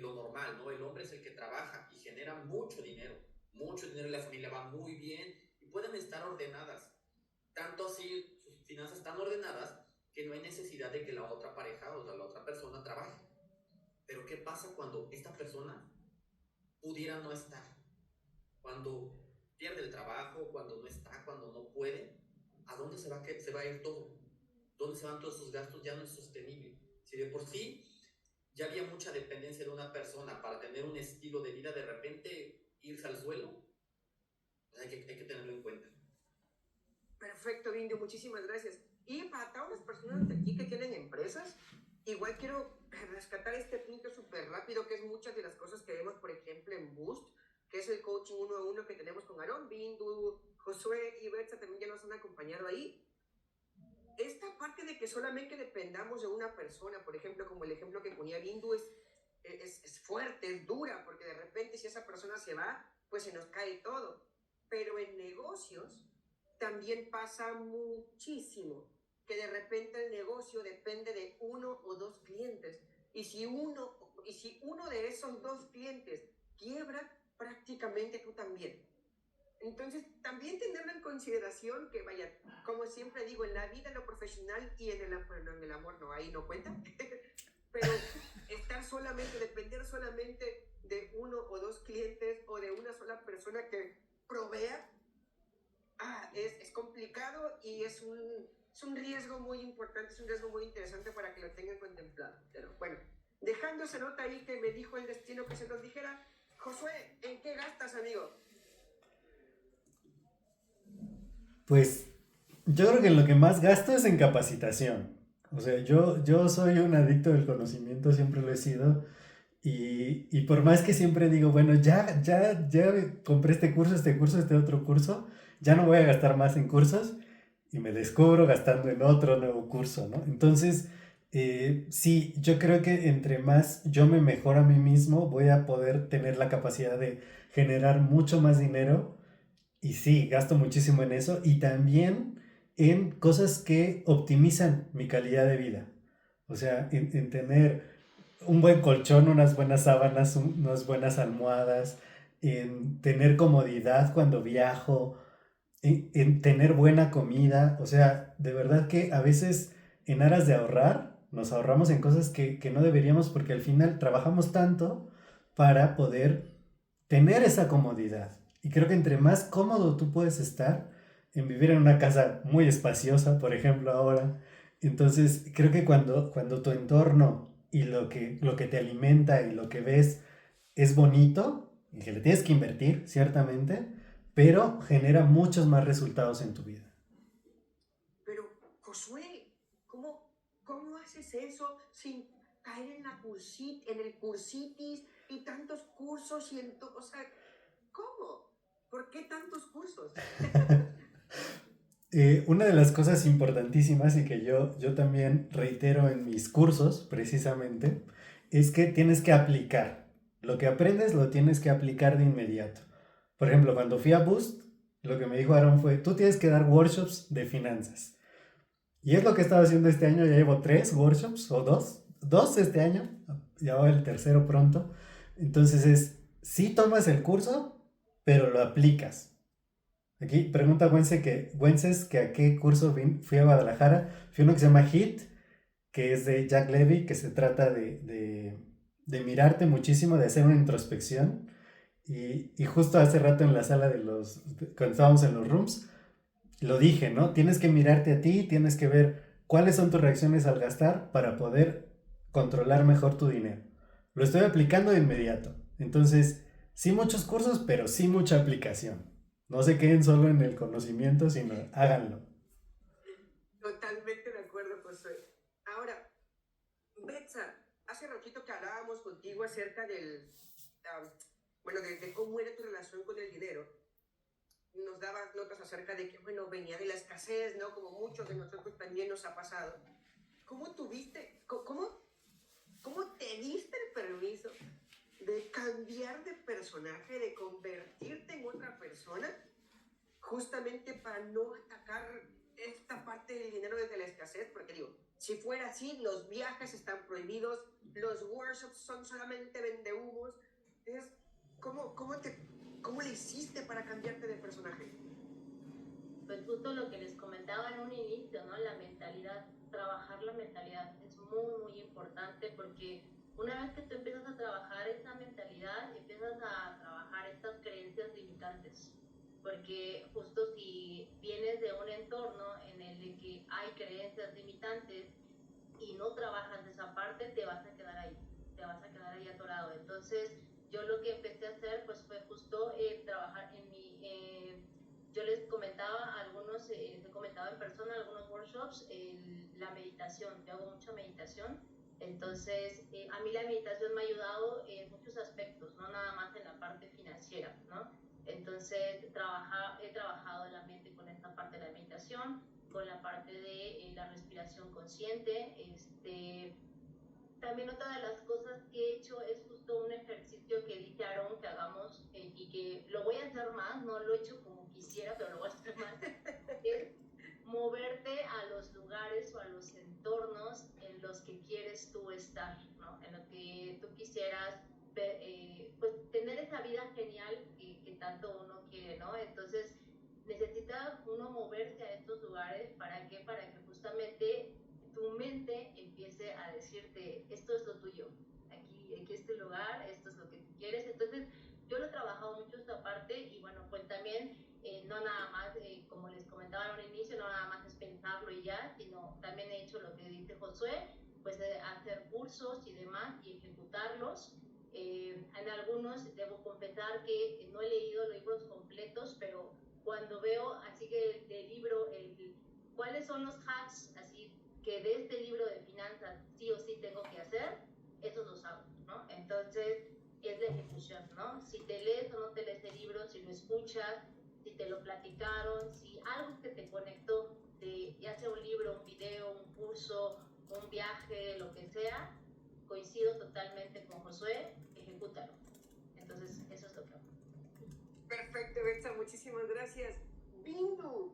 lo normal, ¿no? El hombre es el que trabaja y genera mucho dinero y la familia va muy bien y pueden estar ordenadas, tanto así sus finanzas están ordenadas que no hay necesidad de que la otra pareja o la otra persona trabaje. Pero ¿qué pasa cuando esta persona pudiera no estar? Cuando pierde el trabajo, cuando no está, cuando no puede, ¿a dónde se va a ir todo? ¿Dónde se van todos esos gastos? Ya no es sostenible. Si de por sí ya había mucha dependencia de una persona para tener un estilo de vida, de repente irse al suelo, Hay que tenerlo en cuenta. Perfecto, Vindio, muchísimas gracias. Y para todas las personas de aquí que tienen empresas, igual quiero rescatar este punto súper rápido, que es muchas de las cosas que vemos, por ejemplo, en Boost, que es el coaching 1-a-1 que tenemos con Aarón, Bindu, Josué y Betsa también ya nos han acompañado ahí. Esta parte de que solamente dependamos de una persona, por ejemplo, como el ejemplo que ponía Bindu, es fuerte, es dura, porque de repente si esa persona se va, pues se nos cae todo. Pero en negocios también pasa muchísimo, que de repente el negocio depende de 1 o 2 clientes. Y si uno de esos 2 clientes quiebra, prácticamente tú también. Entonces, también tenerlo en consideración que, vaya, como siempre digo, en la vida, en lo profesional y en el amor, no, ahí no cuenta. Pero depender solamente de 1 o 2 clientes o de una sola persona que provea, es complicado y es un riesgo muy importante, es un riesgo muy interesante para que lo tengan contemplado. Pero bueno, dejando esa nota ahí que me dijo el destino que se los dijera, Josué, ¿en qué gastas, amigo? Pues yo creo que en lo que más gasto es en capacitación. O sea, yo soy un adicto del conocimiento, siempre lo he sido. Y por más que siempre digo, bueno, ya compré este otro curso, ya no voy a gastar más en cursos y me descubro gastando en otro nuevo curso, ¿no? Entonces, sí, yo creo que entre más yo me mejoro a mí mismo, voy a poder tener la capacidad de generar mucho más dinero y sí, gasto muchísimo en eso y también en cosas que optimizan mi calidad de vida. O sea, en tener un buen colchón, unas buenas sábanas, unas buenas almohadas, en tener comodidad cuando viajo, en tener buena comida. O sea, de verdad que a veces en aras de ahorrar, nos ahorramos en cosas que no deberíamos porque al final trabajamos tanto para poder tener esa comodidad. Y creo que entre más cómodo tú puedes estar en vivir en una casa muy espaciosa, por ejemplo, ahora, entonces creo que cuando tu entorno y lo que te alimenta y lo que ves es bonito, y que le tienes que invertir, ciertamente, pero genera muchos más resultados en tu vida. Pero, Josué, ¿cómo haces eso sin caer en el cursitis y tantos cursos o sea, ¿cómo? ¿Por qué tantos cursos? Una de las cosas importantísimas y que yo también reitero en mis cursos, precisamente, es que tienes que aplicar. Lo que aprendes lo tienes que aplicar de inmediato. Por ejemplo, cuando fui a Boost, lo que me dijo Aaron fue, tú tienes que dar workshops de finanzas. Y es lo que he estado haciendo este año, ya llevo 3 workshops o 2 este año, ya va el tercero pronto. Entonces sí tomas el curso, pero lo aplicas. Aquí pregunta Wences que a qué curso fui a Guadalajara. Fui a uno que se llama HIT, que es de Jack Levy, que se trata de mirarte muchísimo, de hacer una introspección. Y justo hace rato en la sala cuando estábamos en los rooms, lo dije, ¿no? Tienes que mirarte a ti, tienes que ver cuáles son tus reacciones al gastar para poder controlar mejor tu dinero. Lo estoy aplicando de inmediato. Entonces, sí muchos cursos, pero sí mucha aplicación. No se queden solo en el conocimiento, sino háganlo. Totalmente de acuerdo, Josué. Ahora, Betsa, hace ratito que hablábamos contigo acerca de cómo era tu relación con el dinero. Nos dabas notas acerca de que, bueno, venía de la escasez, ¿no? Como muchos de nosotros también nos ha pasado. ¿Cómo te diste el permiso de cambiar de personaje, de convertirte en otra persona, justamente para no atacar esta parte del dinero desde la escasez? Porque digo, si fuera así, los viajes están prohibidos, los workshops son solamente vendehumos. Entonces, ¿cómo le hiciste para cambiarte de personaje? Pues justo lo que les comentaba en un inicio, ¿no? La mentalidad, trabajar la mentalidad es muy, muy importante porque una vez que tú empiezas a trabajar esa mentalidad, empiezas a trabajar estas creencias limitantes. Porque justo si vienes de un entorno en el que hay creencias limitantes y no trabajas esa parte, te vas a quedar ahí atorado. Entonces, yo lo que empecé a hacer pues fue justo trabajar en mi yo les comentaba, algunos, les comentaba en persona, algunos workshops, la meditación, yo hago mucha meditación, entonces a mí la meditación me ha ayudado en muchos aspectos, no nada más en la parte financiera, ¿no? Entonces he trabajado la mente con esta parte de la meditación, con la parte de la respiración consciente, también otra de las cosas que he hecho es justo un ejercicio que dice Aaron que hagamos y que lo voy a hacer más, no lo he hecho como quisiera, pero lo voy a hacer más, es moverte a los lugares o a los entornos en los que quieres tú estar, ¿no? En lo que tú quisieras, pues tener esa vida genial que tanto uno quiere, ¿no? Entonces necesita uno moverse a estos lugares, ¿para qué? Para que justamente tu mente empiece a decirte, esto es lo tuyo, aquí este lugar, esto es lo que tú quieres. Entonces yo lo he trabajado mucho esta parte y bueno, pues también no nada más, como les comentaba al inicio, no nada más es pensarlo y ya, sino también he hecho lo que dice Josué, pues hacer cursos y demás y ejecutarlos. En algunos debo confesar que no he leído libros completos, pero cuando veo así que el libro, cuáles son los hacks así que de este libro de finanzas sí o sí tengo que hacer, esos los hago, ¿no? Entonces es la ejecución, ¿no? Si te lees o no te lees el libro, si lo escuchas, si te lo platicaron, si algo que te conectó, ya sea un libro, un video, un curso, un viaje, lo que sea, coincido totalmente con Josué, ejecútalo. Entonces eso es lo que hago. Perfecto, Betsa, muchísimas gracias. Bindu,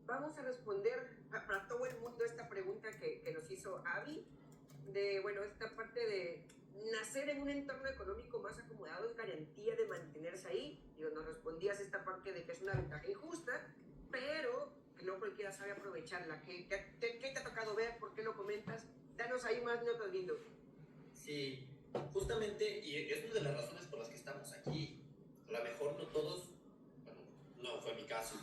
vamos a responder para todo el mundo esta pregunta que nos hizo Abby, de, bueno, esta parte de nacer en un entorno económico más acomodado es garantía de mantenerse ahí. Digo, nos respondías esta parte de que es una ventaja injusta, pero que no cualquiera sabe aprovecharla. ¿Qué te ha tocado ver? ¿Por qué lo comentas? Danos ahí más notas, Bindu. Sí, justamente, y es una de las razones por las que estamos aquí. A lo mejor no todos, bueno, no fue mi caso,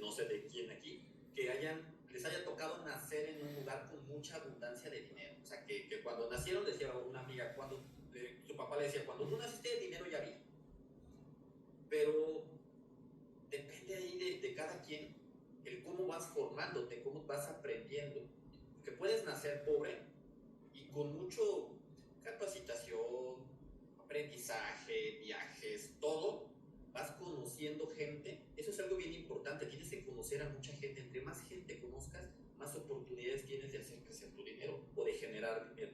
no sé de quién aquí, que les haya tocado nacer en un lugar con mucha abundancia de dinero. O sea, que cuando nacieron, decía una amiga, su papá le decía, cuando tú naciste de dinero ya había. Pero depende ahí de cada quien, el cómo vas formándote, cómo vas aprendiendo. Que puedes nacer pobre y con mucho capacitación, aprendizaje, viajes, todo, vas conociendo gente. Eso es algo bien importante, tienes que conocer a mucha gente. Entre más gente conozcas, más oportunidades tienes de hacer crecer tu dinero o de generar dinero.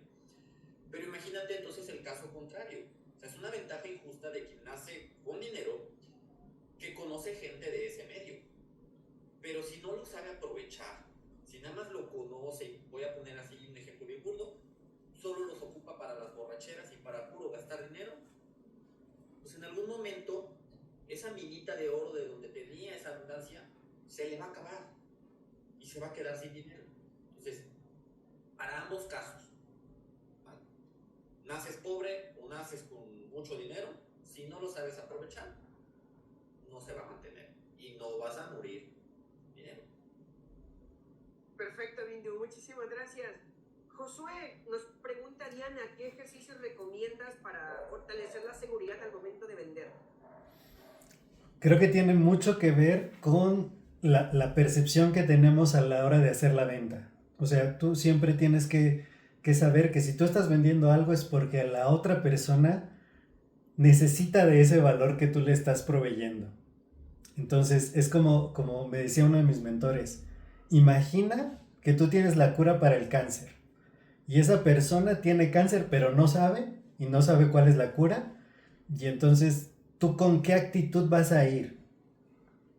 Pero imagínate entonces el caso contrario. O sea, es una ventaja injusta de quien nace con dinero, que conoce gente de ese medio. Pero si no lo sabe aprovechar, si nada más lo conoce, voy a poner así un ejemplo bien burdo, solo los ocupa para las borracheras y para puro gastar dinero, pues en algún momento esa minita de oro de donde tenía esa abundancia se le va a acabar y se va a quedar sin dinero. Entonces, para ambos casos, ¿vale? Naces pobre o naces con mucho dinero, si no lo sabes aprovechar, no se va a mantener y no vas a morir dinero. Perfecto, Bindu, muchísimas gracias. Josué, nos pregunta Diana, ¿qué ejercicios recomiendas para fortalecer la seguridad al momento de vender? Creo que tiene mucho que ver con la percepción que tenemos a la hora de hacer la venta. O sea, tú siempre tienes que saber que si tú estás vendiendo algo es porque la otra persona necesita de ese valor que tú le estás proveyendo. Entonces, es como me decía uno de mis mentores, imagina que tú tienes la cura para el cáncer y esa persona tiene cáncer pero no sabe y no sabe cuál es la cura, y entonces ¿tú con qué actitud vas a ir?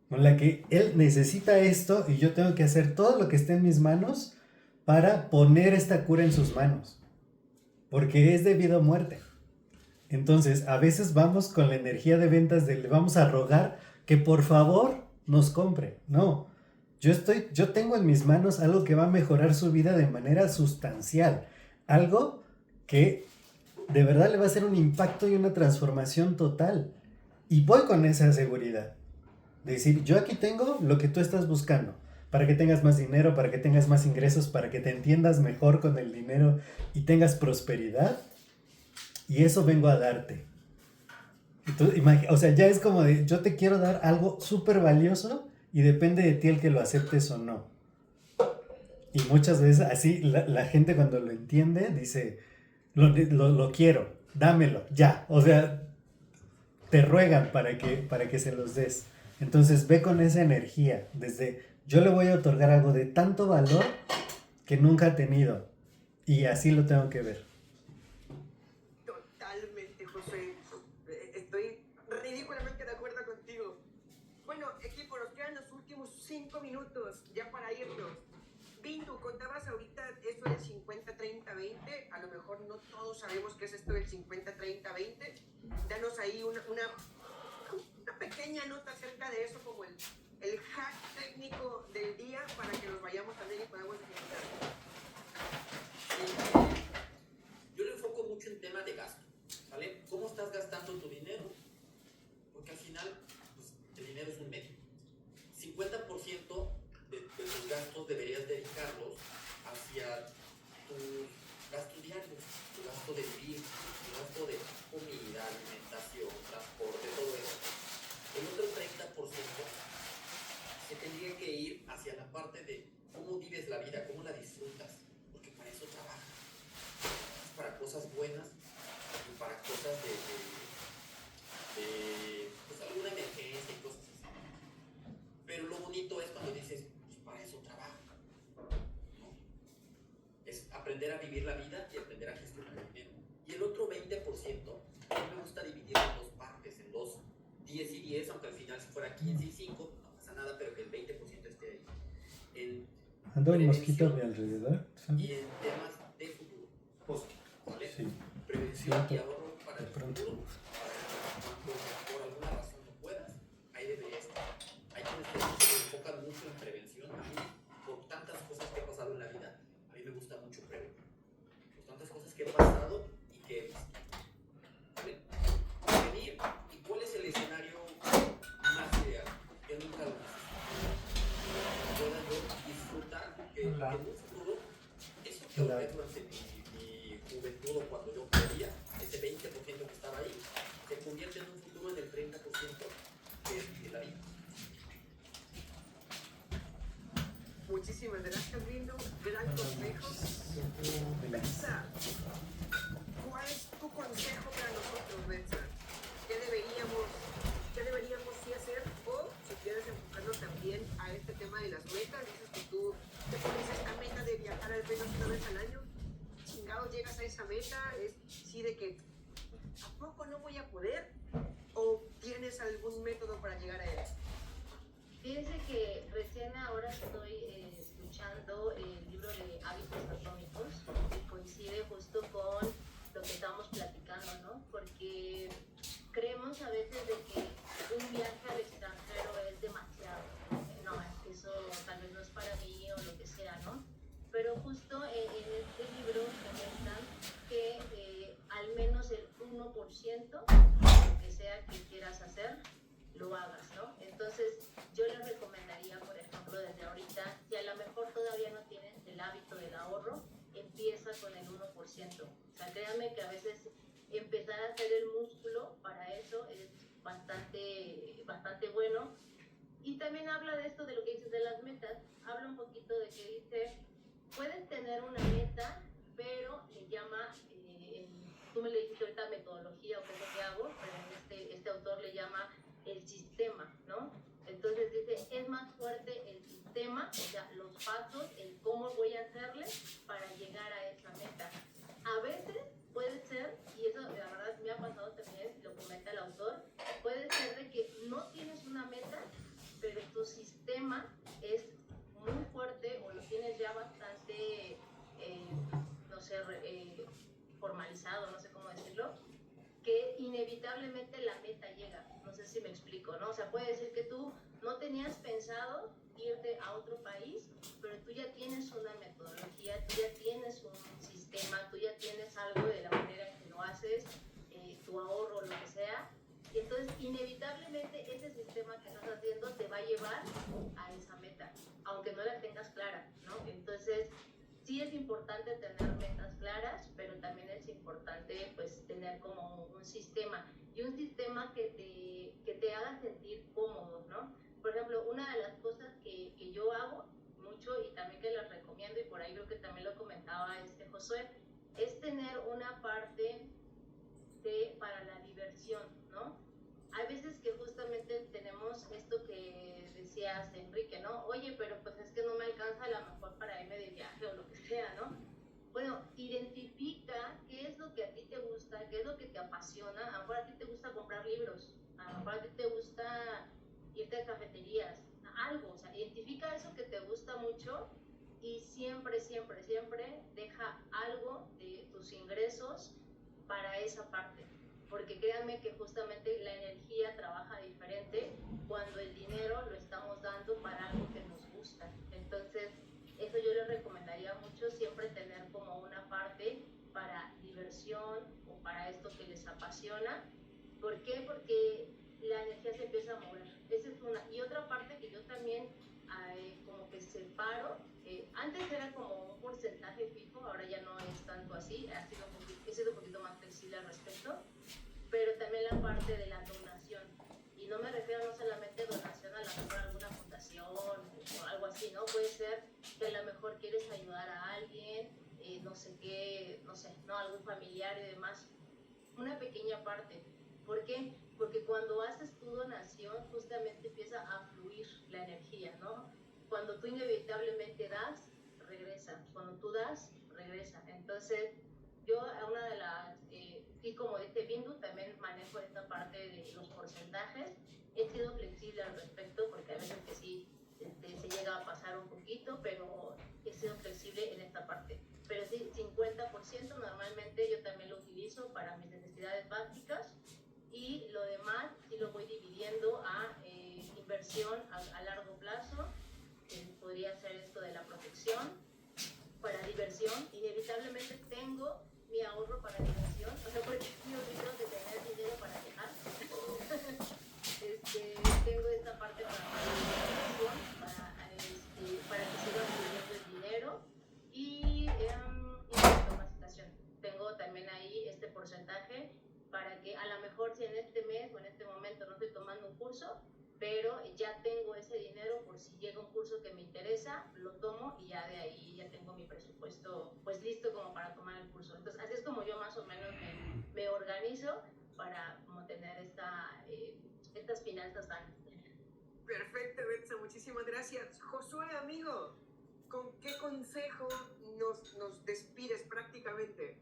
Con la que él necesita esto y yo tengo que hacer todo lo que esté en mis manos para poner esta cura en sus manos, porque es de vida o muerte. Entonces, a veces vamos con la energía de ventas le vamos a rogar que por favor nos compre. No, yo tengo en mis manos algo que va a mejorar su vida de manera sustancial, algo que de verdad le va a hacer un impacto y una transformación total. Y voy con esa seguridad de decir, yo aquí tengo lo que tú estás buscando, para que tengas más dinero, para que tengas más ingresos, para que te entiendas mejor con el dinero y tengas prosperidad. Y eso vengo a darte. Entonces, o sea, ya es como de, yo te quiero dar algo súper valioso y depende de ti el que lo aceptes o no. Y muchas veces así la gente cuando lo entiende dice, lo quiero, dámelo, ya. O sea, te ruegan para que se los des. Entonces ve con esa energía, desde yo le voy a otorgar algo de tanto valor que nunca ha tenido. Y así lo tengo que ver. Totalmente, José. Estoy ridículamente de acuerdo contigo. Bueno, equipo, nos quedan los últimos 5 minutos ya para irnos. Bindu, contabas ahorita esto del 50-30-20. A lo mejor no todos sabemos qué es esto del 50-30-20. Danos ahí una pequeña nota acerca de eso, como el hack técnico del día para que nos vayamos también y podamos ejecutar. Yo lo enfoco mucho en tema de gasto, ¿vale? ¿Cómo estás gastando tu dinero? Porque al final, pues, el dinero es un medio. 50% de tus gastos deberías dedicarlos hacia tus gastos diarios, tu gasto de vivir, tu gasto de comida, alimentación, transporte, todo eso. El otro 30% se tendría que ir hacia la parte de cómo vives la vida, cómo la disfrutas, porque para eso trabajas. Para cosas buenas y para cosas de pues alguna emergencia y cosas así. Pero lo bonito es cuando dices, pues para eso trabajo, ¿no? Es aprender a vivir la vida y aprender a gestionar el dinero. Y el otro 20%, a mí me gusta dividirlo en dos partes, en dos, 10 y 10, aunque al final si fuera 15 y 5, no pasa nada, pero que el 20% esté ahí. En Anda un mosquito a mi alrededor. y en temas de futuro. ¿Vale? Sí. Prevención y ahorro para De el pronto. futuro, para cuando por alguna razón no puedas, ahí debería estar. Hay quienes se enfocan mucho en prevención. A mí, por tantas cosas que he pasado en la vida, a mí me gusta mucho prevenir. Por tantas cosas que he pasado y que he visto. ¿Vale? Prevenir, ¿y cuál es el escenario más ideal? Que nunca lo necesito. Pueda yo disfrutar que en un futuro, eso que ahorré durante mi juventud o cuando yo podía, ese 20% que estaba ahí, se convierte en un futuro en el 30% de la vida. Muchísimas gracias, Bindu. Gran consejo. Betsa, ¿cuál es tu consejo para nosotros, Betsa? ¿Qué deberíamos sí hacer? O si quieres enfocarlo también a este tema de las metas, dices que tú te pones esta meta de viajar al menos una vez al año, chingado llegas a esa meta, es sí de que ¿a poco no voy a poder? ¿O tienes algún método para llegar a él? Fíjense que recién ahora estoy escuchando el libro de Hábitos Atómicos, que coincide justo con lo que estábamos platicando, ¿no? Porque creemos a veces de que un viaje al extranjero es demasiado. No, eso tal vez no es para mí o lo que sea, ¿no? Pero justo en este libro comentan que al menos el 1%, lo que sea que quieras hacer, lo hagas, ¿no? Entonces, yo les recomendaría, por ejemplo, desde ahorita, si a lo mejor todavía no tienes el hábito del ahorro, empieza con el 1%. O sea, créanme que a veces empezar a hacer el músculo para eso es bastante bueno. Y también habla de esto, de lo que dices de las metas, habla un poquito de que dice, puedes tener una meta, pero le llama, tú me le dijiste ahorita metodología o qué es lo que hago, pero este autor le llama el sistema, ¿no? Entonces dice, es más fuerte el sistema, o sea, los pasos, el cómo voy a hacerle para llegar a esa meta. A veces puede ser, y eso la verdad me ha pasado también, lo comenta el autor, puede ser de que no tienes una meta, pero tu sistema es muy fuerte o lo tienes ya bastante, no sé, formalizado, no sé cómo decirlo, que inevitablemente la meta llega. No sé si me explico, ¿no? O sea, puede decir que tú no tenías pensado irte a otro país, pero tú ya tienes una metodología, tú ya tienes un sistema, tú ya tienes algo de la manera en que lo haces, tu ahorro, lo que sea, y entonces inevitablemente ese sistema que estás haciendo te va a llevar a esa meta, aunque no la tengas clara, ¿no? Entonces, sí es importante tener metas claras, pero también es importante pues tener como un sistema, y un sistema que te haga sentir cómodo, ¿no? Por ejemplo, una de las cosas que yo hago mucho y también que les recomiendo, y por ahí creo que también lo comentaba Josué, es tener una parte para la diversión, ¿no? Hay veces que justamente tenemos esto que decías, Enrique, ¿no? Oye, pero pues es que no me alcanza a lo mejor para irme de viaje o lo que sea, ¿no? Bueno, identifica qué es lo que a ti te gusta, qué es lo que te apasiona. A lo mejor a ti te gusta comprar libros, a lo mejor a ti te gusta irte a cafeterías, algo, o sea, identifica eso que te gusta mucho y siempre, siempre, siempre deja algo de tus ingresos para esa parte, porque créanme que justamente la energía trabaja diferente cuando el dinero lo estamos dando para algo que nos gusta. Entonces, eso yo les recomendaría mucho, siempre tener como una parte para diversión o para esto que les apasiona. ¿Por qué? Porque la energía se empieza a mover. Esa es una. Y otra parte que yo también como que separo, antes era como un porcentaje fijo, ahora ya no es tanto así, he sido un poquito más flexible al respecto, pero también la parte de la donación. Y no me refiero no solamente a donación a la mejor alguna fundación o algo así, ¿no? Puede ser que a lo mejor quieres ayudar a alguien, no sé qué, no sé, ¿no? Algún familiar y demás. Una pequeña parte. ¿Por qué? Porque cuando haces tu donación, justamente empieza a fluir la energía, ¿no? Cuando tú inevitablemente das, regresa. Cuando tú das, regresa. Entonces, yo a una de las, sí, como dice Bindu, también manejo esta parte de los porcentajes. He sido flexible al respecto, porque a veces que sí se llega a pasar un poquito, pero he sido flexible en esta parte. Pero sí, 50% normalmente yo también lo utilizo para mis necesidades básicas y lo demás sí lo voy dividiendo a inversión a largo plazo, podría ser esto de la protección, para diversión. Inevitablemente tengo mi ahorro para diversión, o sea, porque me olvido de tener dinero para viajar. Tengo esta parte para diversión, para que siga fluyendo el dinero y la capacitación. Tengo también ahí este porcentaje para que a lo mejor si en este mes o en este momento no estoy tomando un curso, pero ya tengo ese dinero por si llega un curso que me interesa, lo tomo y ya de ahí ya tengo mi presupuesto pues listo como para tomar el curso. Entonces así es como yo más o menos me organizo para como tener estas finanzas sanas. Perfecto, Betsa, muchísimas gracias. Josué, amigo, ¿con qué consejo nos despides prácticamente?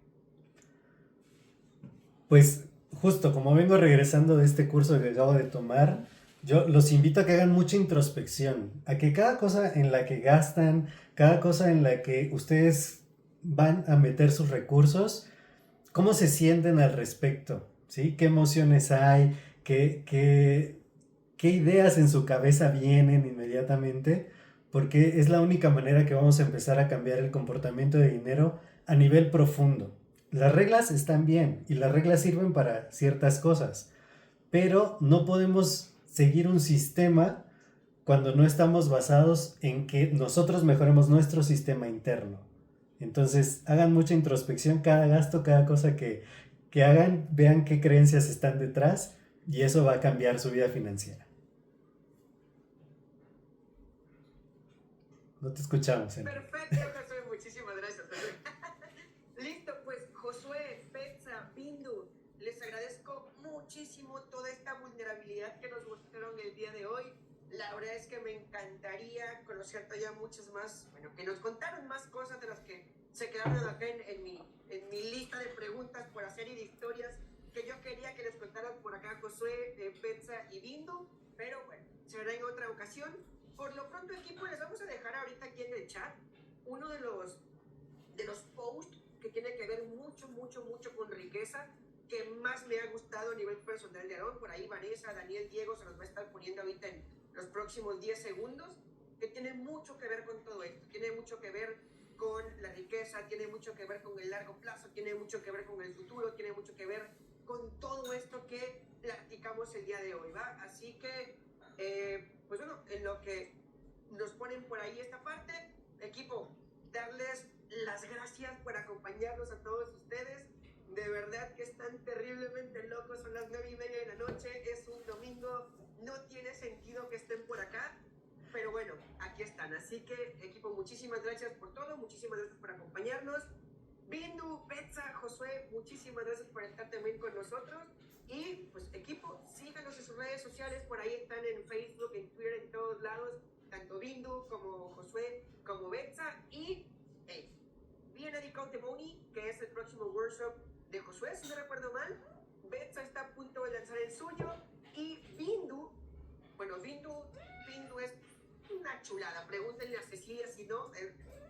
Pues justo como vengo regresando de este curso que acabo de tomar, yo los invito a que hagan mucha introspección, a que cada cosa en la que gastan, cada cosa en la que ustedes van a meter sus recursos, cómo se sienten al respecto, ¿sí? ¿Qué emociones hay? ¿Qué ideas en su cabeza vienen inmediatamente? Porque es la única manera que vamos a empezar a cambiar el comportamiento de dinero a nivel profundo. Las reglas están bien y las reglas sirven para ciertas cosas, pero no podemos seguir un sistema cuando no estamos basados en que nosotros mejoremos nuestro sistema interno. Entonces, hagan mucha introspección, cada gasto, cada cosa que hagan, vean qué creencias están detrás y eso va a cambiar su vida financiera. No te escuchamos, Enrique. Perfecto, Josué, muchísimas gracias. Listo, pues Josué, Betsa, Bindu, les agradezco muchísimo toda esta vulnerabilidad que nos mostraron el día de hoy. La verdad es que me encantaría conocer todavía muchas más, bueno, que nos contaran más cosas de las que se quedaron acá en mi lista de preguntas por hacer y de historias que yo quería que les contaran por acá Josué, Betsa y Bindu, pero bueno, será en otra ocasión. Por lo pronto, equipo, les vamos a dejar ahorita aquí en el chat uno de los posts que tiene que ver mucho con riqueza, que más me ha gustado a nivel personal de Aarón. Por ahí Vanessa, Daniel, Diego se los va a estar poniendo ahorita en los próximos 10 segundos, que tiene mucho que ver con todo esto, tiene mucho que ver con la riqueza, tiene mucho que ver con el largo plazo, tiene mucho que ver con el futuro, tiene mucho que ver con todo esto que platicamos el día de hoy, ¿va? Así que, pues bueno, en lo que nos ponen por ahí esta parte, equipo, darles las gracias por acompañarnos a todos ustedes. De verdad que están terriblemente locos, son las 9:30 de la noche, es un domingo, no tiene sentido que estén por acá, pero bueno, aquí están. Así que, equipo, muchísimas gracias por todo, muchísimas gracias por acompañarnos. Bindu, Betsa, Josué, muchísimas gracias por estar también con nosotros. Y pues equipo, síganos en sus redes sociales, por ahí están en Facebook, en Twitter, en todos lados, tanto Bindu como Josué, como Betsa. Y viene The Countymony, que es el próximo workshop de Josué, si no recuerdo mal. Betsa está a punto de lanzar el suyo. Y Bindu, bueno, Bindu es una chulada. Pregúntenle a Cecilia si no.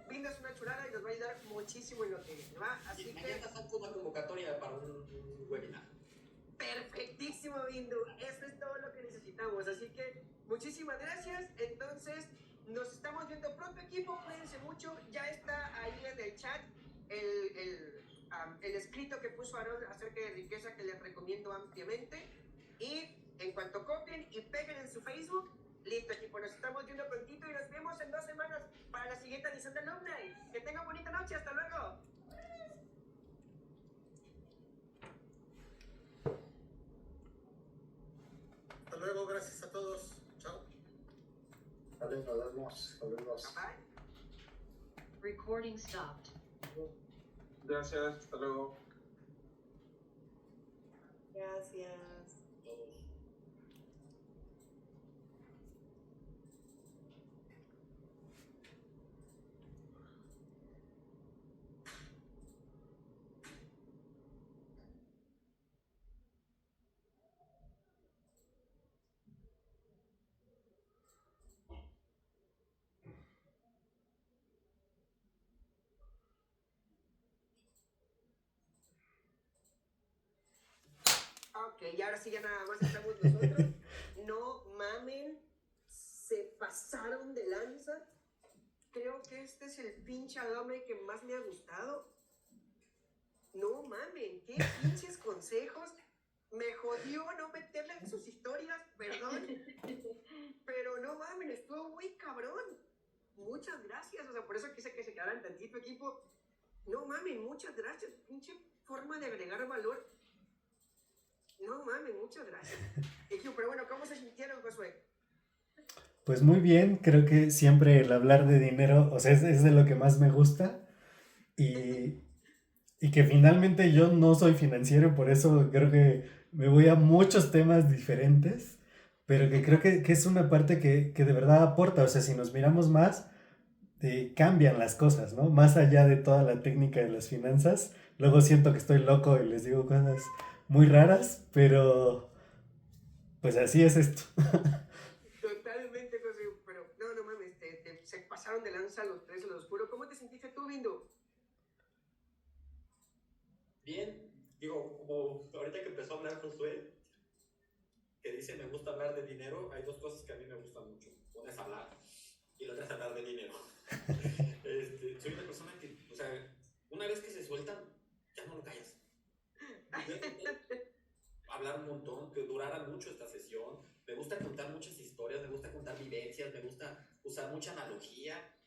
Bindu es una chulada y nos va a ayudar muchísimo en lo que viene, ¿va? Así Sí, que... mañana saco una convocatoria para un webinar. Perfectísimo, Bindu. Eso es todo lo que necesitamos. Así que muchísimas gracias. Entonces, nos estamos viendo pronto, equipo. Cuídense mucho. Ya está ahí en el chat el escrito que puso Aaron acerca de riqueza que les recomiendo ampliamente. Y en cuanto copien y peguen en su Facebook, listo, equipo. Nos estamos viendo prontito y nos vemos en 2 semanas para la siguiente edición de Alumni. Que tengan bonita noche. Hasta luego. Hasta luego, gracias a todos. Chao. Vale, nos vemos. Saludos. Bye. Recording stopped. Gracias, hasta luego. Gracias. Todos. Ok, y ahora sí ya nada más estamos nosotros. No mamen, se pasaron de lanza. Creo que este es el pinche Adome que más me ha gustado. No mamen, qué pinches consejos. Me jodió no meterla en sus historias, perdón. Pero no mamen, estuvo muy cabrón. Muchas gracias, o sea, por eso quise que se quedaran tantito, equipo. No mamen, muchas gracias. Pinche forma de agregar valor. No mames, muchas gracias. Pero bueno, ¿cómo se sintieron, Josué? Pues muy bien, creo que siempre el hablar de dinero, o sea, es de lo que más me gusta y que finalmente yo no soy financiero, por eso creo que me voy a muchos temas diferentes, pero que creo que es una parte que de verdad aporta, o sea, si nos miramos más, cambian las cosas, ¿no? Más allá de toda la técnica de las finanzas, luego siento que estoy loco y les digo cosas muy raras, pero pues así es esto. Totalmente, José, pero no mames, se pasaron de lanza los tres, se los juro. ¿Cómo te sentiste tú, Bindu? Bien, digo, como ahorita que empezó a hablar Josué, que dice me gusta hablar de dinero, hay dos cosas que a mí me gustan mucho. Una es hablar y la otra es hablar de dinero. Soy una persona que, o sea, una vez que se sueltan, ya no lo callas. Hablar un montón, que durara mucho esta sesión. Me gusta contar muchas historias, me gusta contar vivencias, me gusta usar mucha analogía.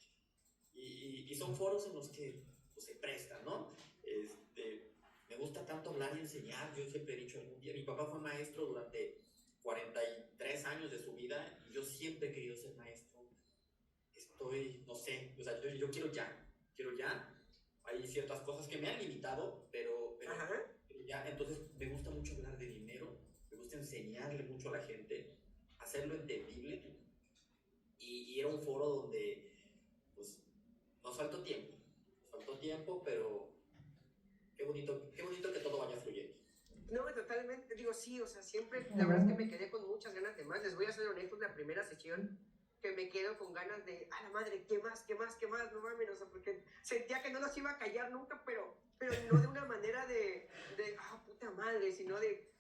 Y son foros en los que pues, se prestan, ¿no? Me gusta tanto hablar y enseñar. Yo siempre he dicho algún día, mi papá fue maestro durante 43 años de su vida y yo siempre he querido ser maestro. No sé, o sea, yo quiero ya. Hay ciertas cosas que me han limitado, pero ya, entonces me gusta mucho hablar de dinero, me gusta enseñarle mucho a la gente, hacerlo entendible y era un foro donde pues nos faltó tiempo, pero qué bonito que todo vaya fluyendo. No, totalmente, digo, sí, o sea, siempre, la verdad es que me quedé con muchas ganas de más. Les voy a ser honesto, la primera sesión que me quedo con ganas de, a la madre, ¿qué más? No mames, o sea, porque sentía que no los iba a callar nunca, pero no de una manera de puta madre, sino de,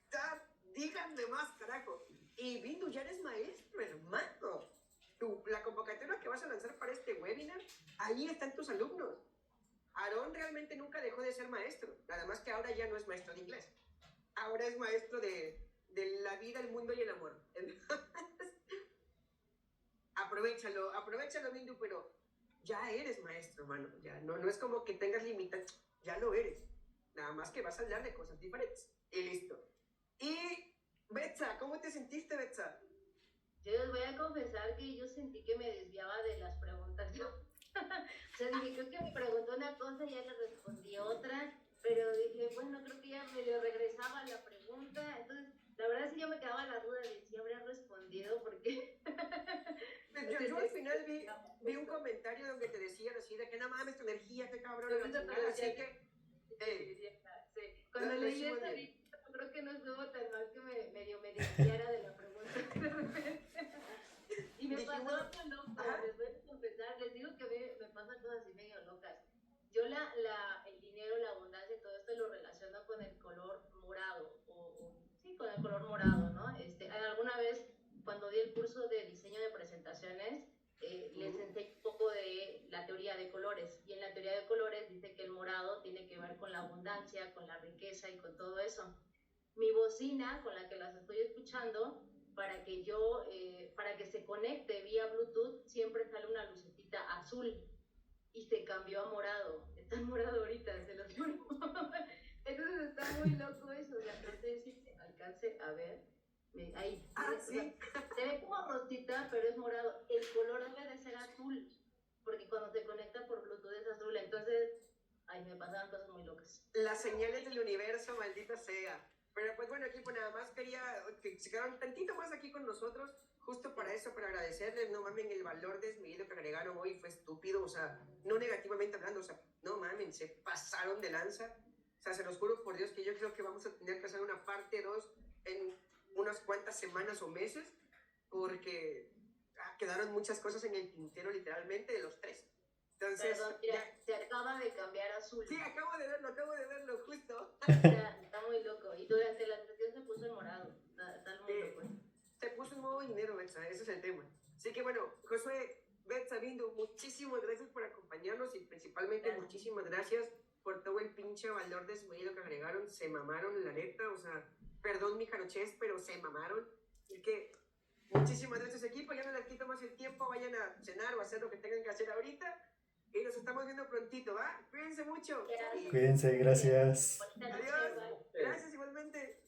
díganme más, carajo. Y Bindu, ya eres maestro, hermano. La convocatoria que vas a lanzar para este webinar, ahí están tus alumnos. Aarón realmente nunca dejó de ser maestro, nada más que ahora ya no es maestro de inglés. Ahora es maestro de la vida, el mundo y el amor. Entonces, aprovechalo, Bindu, pero ya eres maestro, hermano. Ya no es como que tengas limitantes, ya lo eres. Nada más que vas a hablar de cosas diferentes. Y listo. Y, Betsa, ¿cómo te sentiste, Betsa? Yo les voy a confesar que yo sentí que me desviaba de las preguntas. O sea, dije, creo que me preguntó una cosa y ya le respondí otra, pero dije, bueno, creo que ya medio regresaba a la pregunta. Entonces, la verdad sí yo me quedaba la duda de si habría respondido, porque Pues yo al final vi un comentario donde te decían así de que no mames tu energía, qué cabrón, Lo la hizo chingada, con así la- que sí. Cuando lo leí hicimos eso, bien. dije, creo que no estuvo tan mal que me desviara de la pregunta. Y me Dijimos- pasó algo loco, Ajá. les voy a confesar, les digo que me pasan cosas así medio locas. Yo el dinero, la abundancia y todo esto lo relaciono con el color morado, sí, con el color morado, ¿no? Alguna vez, cuando di el curso de diseño de presentaciones, les enseñé un poco de la teoría de colores, y en la teoría de colores dice que el morado tiene que ver con la abundancia, con la riqueza y con todo eso. Mi bocina con la que las estoy escuchando, para que se conecte vía Bluetooth, siempre sale una lucecita azul y se cambió a morado. Está morado ahorita, se los juro. Entonces está muy loco eso. O sea, no sé si se alcance a ver. Ahí, Sí. o sea, se ve como rosita, pero es morado. El color debe de ser azul, porque cuando se conecta por Bluetooth es azul. Entonces, ay, me pasaban cosas muy locas. Las señales del universo, maldita sea. Pero pues bueno, equipo, nada más quería que se quedaran tantito más aquí con nosotros, justo para eso, para agradecerles, no mamen, el valor desmedido que agregaron hoy fue estúpido, o sea, no negativamente hablando, o sea, no mamen, se pasaron de lanza. O sea, se los juro por Dios que yo creo que vamos a tener que hacer una parte 2 en unas cuantas semanas o meses, porque quedaron muchas cosas en el tintero literalmente de los tres. Entonces, perdón, mira, se acaba de cambiar a azul. Sí, acabo de verlo, justo. Está muy loco. Y durante la sesión se puso en morado. Está muy loco. Se puso en modo dinero, Betsa, ese es el tema. Así que bueno, Josué, Betsa, Bindu, muchísimas gracias por acompañarnos y principalmente muchísimas gracias por todo el pinche valor desmedido que agregaron. Se mamaron, la neta, o sea, perdón mi jarochés, pero se mamaron. Y que muchísimas gracias, equipo. Ya no les quito más el tiempo, vayan a cenar o hacer lo que tengan que hacer ahorita. Y nos estamos viendo prontito, ¿va? Cuídense mucho. Cuídense, gracias. Adiós. Gracias igualmente.